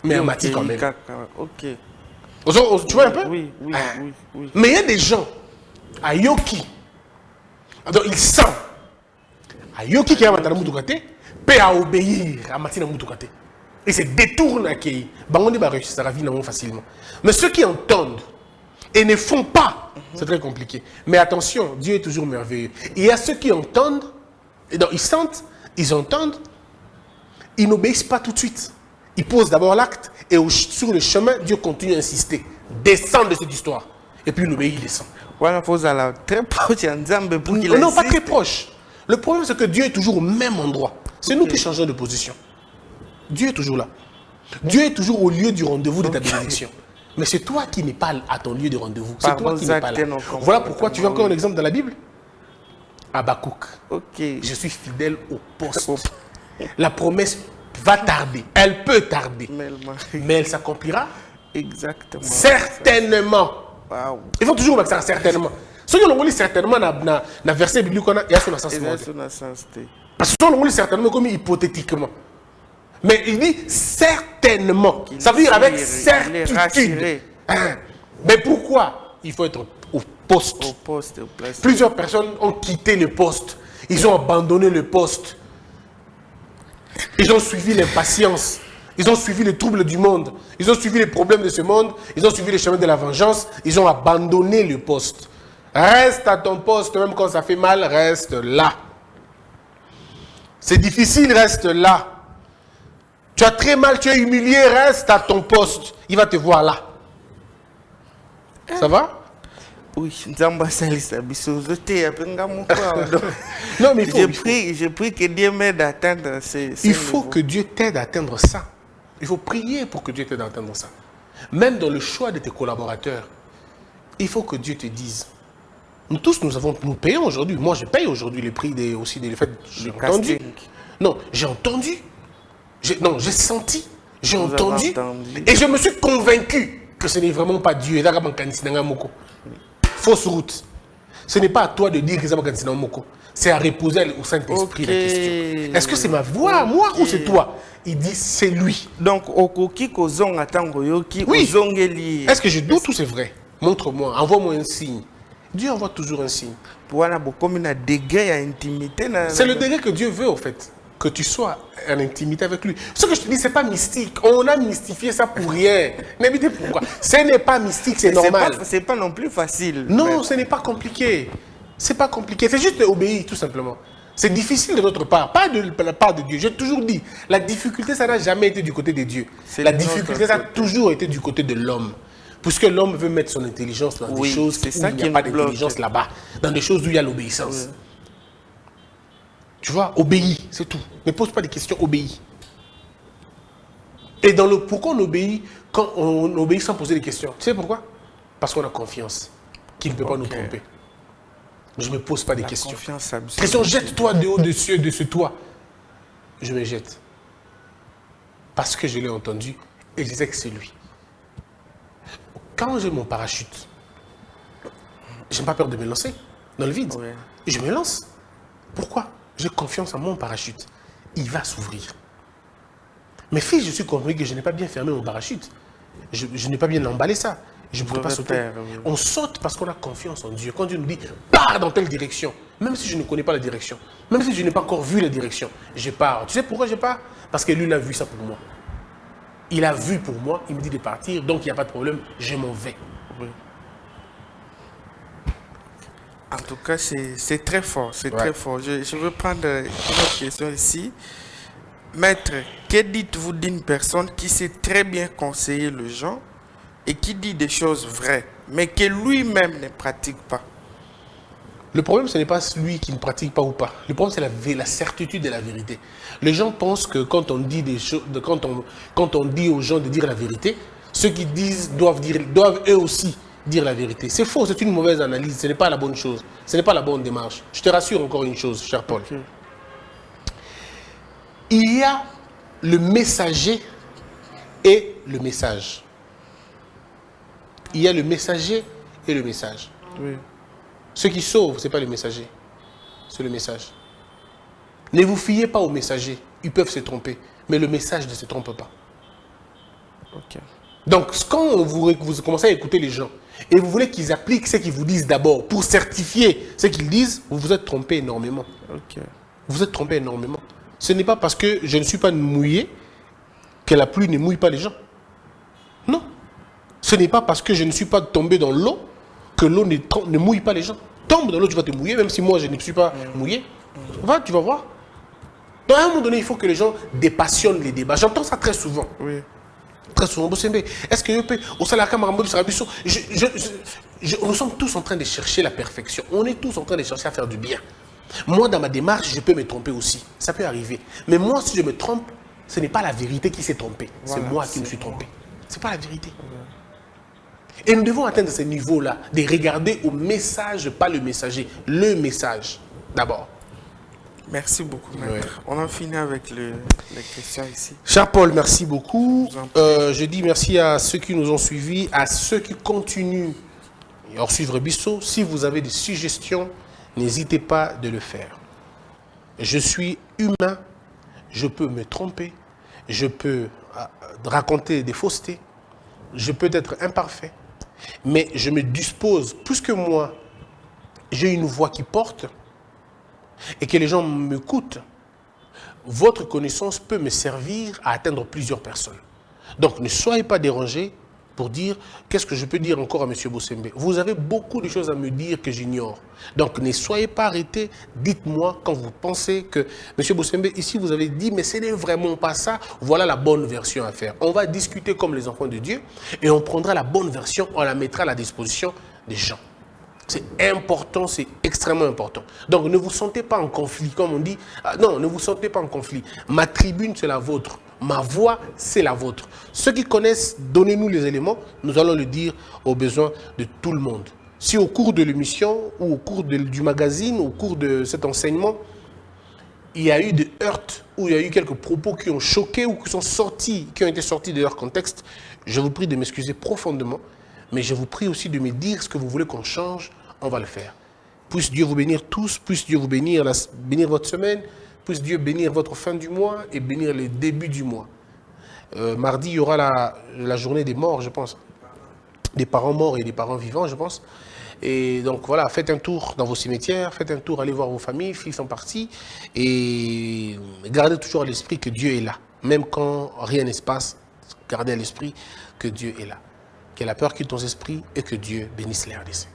[SPEAKER 1] Mais un mati quand même.
[SPEAKER 2] Ok.
[SPEAKER 1] Tu vois un peu?
[SPEAKER 2] Oui.
[SPEAKER 1] Mais il y a des gens, à Yoki, donc ils sentent. À Yoki qui a un mati côté, peut obéir à mati côté. Et se détourne à qui? On va réussir à vivre facilement. Mais ceux qui entendent et ne font pas, c'est très compliqué. Mais attention, Dieu est toujours merveilleux. Il y a ceux qui entendent, et donc ils sentent, ils entendent, ils n'obéissent pas tout de suite. Ils posent d'abord l'acte et sur le chemin, Dieu continue à insister. Descend de cette histoire. Et puis il obéit, il descend.
[SPEAKER 2] Voilà, il faut aller très proche.
[SPEAKER 1] Non, pas très proche. Le problème, c'est que Dieu est toujours au même endroit. C'est nous qui changeons de position. Dieu est toujours là. Dieu est toujours au lieu du rendez-vous de ta bénédiction. Mais c'est toi qui n'es pas à ton lieu de rendez-vous. C'est toi qui n'es pas là.
[SPEAKER 2] non,
[SPEAKER 1] Voilà pourquoi tu veux encore un exemple dans la Bible. Habakkuk.
[SPEAKER 2] Ok.
[SPEAKER 1] Je suis fidèle au poste. La promesse va tarder. Elle peut tarder. Mais elle s'accomplira.
[SPEAKER 2] Exactement.
[SPEAKER 1] Certainement.
[SPEAKER 2] Wow.
[SPEAKER 1] Il faut toujours dire ça, certainement. Si on lit certainement dans le verset biblique, il y a son sens. Parce que si on lit certainement comme hypothétiquement. Mais il dit certainement. Ça veut dire avec certitude. Mais pourquoi il faut être au poste?
[SPEAKER 2] Au poste, au place.
[SPEAKER 1] Plusieurs personnes ont quitté le poste. Ils ont abandonné le poste. Ils ont suivi l'impatience. Ils ont suivi les troubles du monde. Ils ont suivi les problèmes de ce monde. Ils ont suivi les chemins de la vengeance. Ils ont abandonné le poste. Reste à ton poste, même quand ça fait mal, reste là. C'est difficile, reste là. Tu as très mal, tu es humilié, reste à ton poste. Il va te voir là. Ça va?
[SPEAKER 2] Oui,
[SPEAKER 1] non, mais
[SPEAKER 2] je prie que Dieu m'aide à atteindre ces
[SPEAKER 1] il faut que Dieu t'aide à atteindre ça. Il faut prier pour que Dieu t'aide à atteindre ça. Même dans le choix de tes collaborateurs, il faut que Dieu te dise. Nous tous, nous payons aujourd'hui. Moi, je paye aujourd'hui les prix aussi des fêtes. J'ai entendu. Non, j'ai entendu. J'ai senti. J'ai entendu. Et je me suis convaincu que ce n'est vraiment pas Dieu. Fausse route. Ce n'est pas à toi de dire que c'est Moko. C'est à reposer au Saint-Esprit la question. Est-ce que c'est ma voix, moi, ou c'est toi? Il dit c'est lui.
[SPEAKER 2] Donc,
[SPEAKER 1] oui. Est-ce que je doute ou c'est vrai? Montre-moi, envoie-moi un signe. Dieu envoie toujours un signe.
[SPEAKER 2] C'est
[SPEAKER 1] le degré que Dieu veut, en fait. Que tu sois en intimité avec lui. Ce que je te dis, ce n'est pas mystique. On a mystifié ça pour rien. Mais pourquoi? Ce n'est pas mystique, c'est normal.
[SPEAKER 2] Ce n'est pas non plus facile.
[SPEAKER 1] Non, ce n'est pas compliqué. C'est pas compliqué. C'est juste obéir, tout simplement. C'est difficile de notre part, pas de la part de Dieu. J'ai toujours dit, la difficulté, ça n'a jamais été du côté de Dieu. La difficulté, ça a toujours été du côté de l'homme. Puisque l'homme veut mettre son intelligence dans des choses où il n'y a pas d'intelligence là-bas. Dans des choses où il y a l'obéissance. Oui. Tu vois, obéis, c'est tout. Ne pose pas de questions, obéis. Et pourquoi on obéit quand on obéit sans poser des questions? Tu sais pourquoi? Parce qu'on a confiance qu'il ne peut pas nous tromper. Je ne me pose pas des questions. Question, jette-toi de haut dessus de ce toit. Je me jette. Parce que je l'ai entendu et je sais que c'est lui. Quand j'ai mon parachute, je n'ai pas peur de me lancer dans le vide. Ouais. Et je me lance. Pourquoi? J'ai confiance en mon parachute. Il va s'ouvrir. Mais si je suis convaincu que je n'ai pas bien fermé mon parachute, je n'ai pas bien emballé ça, je ne pourrais pas sauter. Oui. On saute parce qu'on a confiance en Dieu. Quand Dieu nous dit, pars dans telle direction, même si je ne connais pas la direction, même si je n'ai pas encore vu la direction, je pars. Tu sais pourquoi je pars? Parce que lui, il a vu ça pour moi. Il a vu pour moi, il me dit de partir, donc il n'y a pas de problème, je m'en vais. Oui.
[SPEAKER 2] En tout cas, c'est très fort, c'est très fort. Je veux prendre une autre question ici. Maître, que dites-vous d'une personne qui sait très bien conseiller les gens et qui dit des choses vraies, mais que lui-même ne pratique pas?
[SPEAKER 1] Le problème, ce n'est pas lui qui ne pratique pas ou pas. Le problème, c'est la certitude de la vérité. Les gens pensent que quand on dit des choses, quand on dit aux gens de dire la vérité, ceux qui disent doivent eux aussi dire la vérité. C'est faux, c'est une mauvaise analyse, ce n'est pas la bonne chose, ce n'est pas la bonne démarche. Je te rassure encore une chose, cher Paul. Okay. Il y a le messager et le message. Il y a le messager et le message. Oui. Ceux qui sauvent, ce n'est pas le messager, c'est le message. Ne vous fiez pas aux messagers, ils peuvent se tromper, mais le message ne se trompe pas. Okay. Donc, quand vous commencez à écouter les gens, et vous voulez qu'ils appliquent ce qu'ils vous disent d'abord, pour certifier ce qu'ils disent, vous vous êtes trompé énormément. Okay. Vous êtes trompé énormément. Ce n'est pas parce que je ne suis pas mouillé que la pluie ne mouille pas les gens. Non. Ce n'est pas parce que je ne suis pas tombé dans l'eau que l'eau ne mouille pas les gens. Tombe dans l'eau, tu vas te mouiller, même si moi je ne suis pas mouillé. Tu vas voir. Donc à un moment donné, il faut que les gens dépassionnent les débats. J'entends ça très souvent. Oui. Très souvent. Est-ce que nous sommes tous en train de chercher la perfection. On est tous en train de chercher à faire du bien. Moi, dans ma démarche, je peux me tromper aussi. Ça peut arriver. Mais moi, si je me trompe, ce n'est pas la vérité qui s'est trompée. Voilà, c'est moi qui me suis trompé. Ce n'est pas la vérité. Et nous devons atteindre ce niveau-là, de regarder au message, pas le messager, le message d'abord.
[SPEAKER 2] Merci beaucoup, maître. On a fini avec les questions ici.
[SPEAKER 1] Cher Paul, merci beaucoup. Je dis merci à ceux qui nous ont suivis, à ceux qui continuent à suivre Bissot. Si vous avez des suggestions, n'hésitez pas de le faire. Je suis humain, je peux me tromper, je peux raconter des faussetés, je peux être imparfait, mais je me dispose, plus que moi, j'ai une voix qui porte et que les gens m'écoutent. Votre connaissance peut me servir à atteindre plusieurs personnes. Donc ne soyez pas dérangés pour dire, qu'est-ce que je peux dire encore à M. Bossembe? Vous avez beaucoup de choses à me dire que j'ignore. Donc ne soyez pas arrêtés, dites-moi quand vous pensez que, M. Bossembe, ici vous avez dit, mais ce n'est vraiment pas ça, voilà la bonne version à faire. On va discuter comme les enfants de Dieu et on prendra la bonne version, on la mettra à la disposition des gens. C'est important, c'est extrêmement important. Donc ne vous sentez pas en conflit, comme on dit. Non, ne vous sentez pas en conflit. Ma tribune, c'est la vôtre. Ma voix, c'est la vôtre. Ceux qui connaissent, donnez-nous les éléments. Nous allons le dire aux besoins de tout le monde. Si au cours de l'émission, ou au cours du magazine, au cours de cet enseignement, il y a eu des heurts, ou il y a eu quelques propos qui ont choqué, ou qui ont été sortis de leur contexte, je vous prie de m'excuser profondément. Mais je vous prie aussi de me dire ce que vous voulez qu'on change, on va le faire. Puisse Dieu vous bénir tous, puisse Dieu vous bénir votre semaine, puisse Dieu bénir votre fin du mois et bénir les débuts du mois. Mardi, il y aura la journée des morts, je pense. Des parents morts et des parents vivants, je pense. Et donc voilà, faites un tour dans vos cimetières, faites un tour, allez voir vos familles, s'ils sont partis. Et gardez toujours à l'esprit que Dieu est là. Même quand rien ne se passe, gardez à l'esprit que Dieu est là. Que la peur quitte ton esprit et que Dieu bénisse les RDC.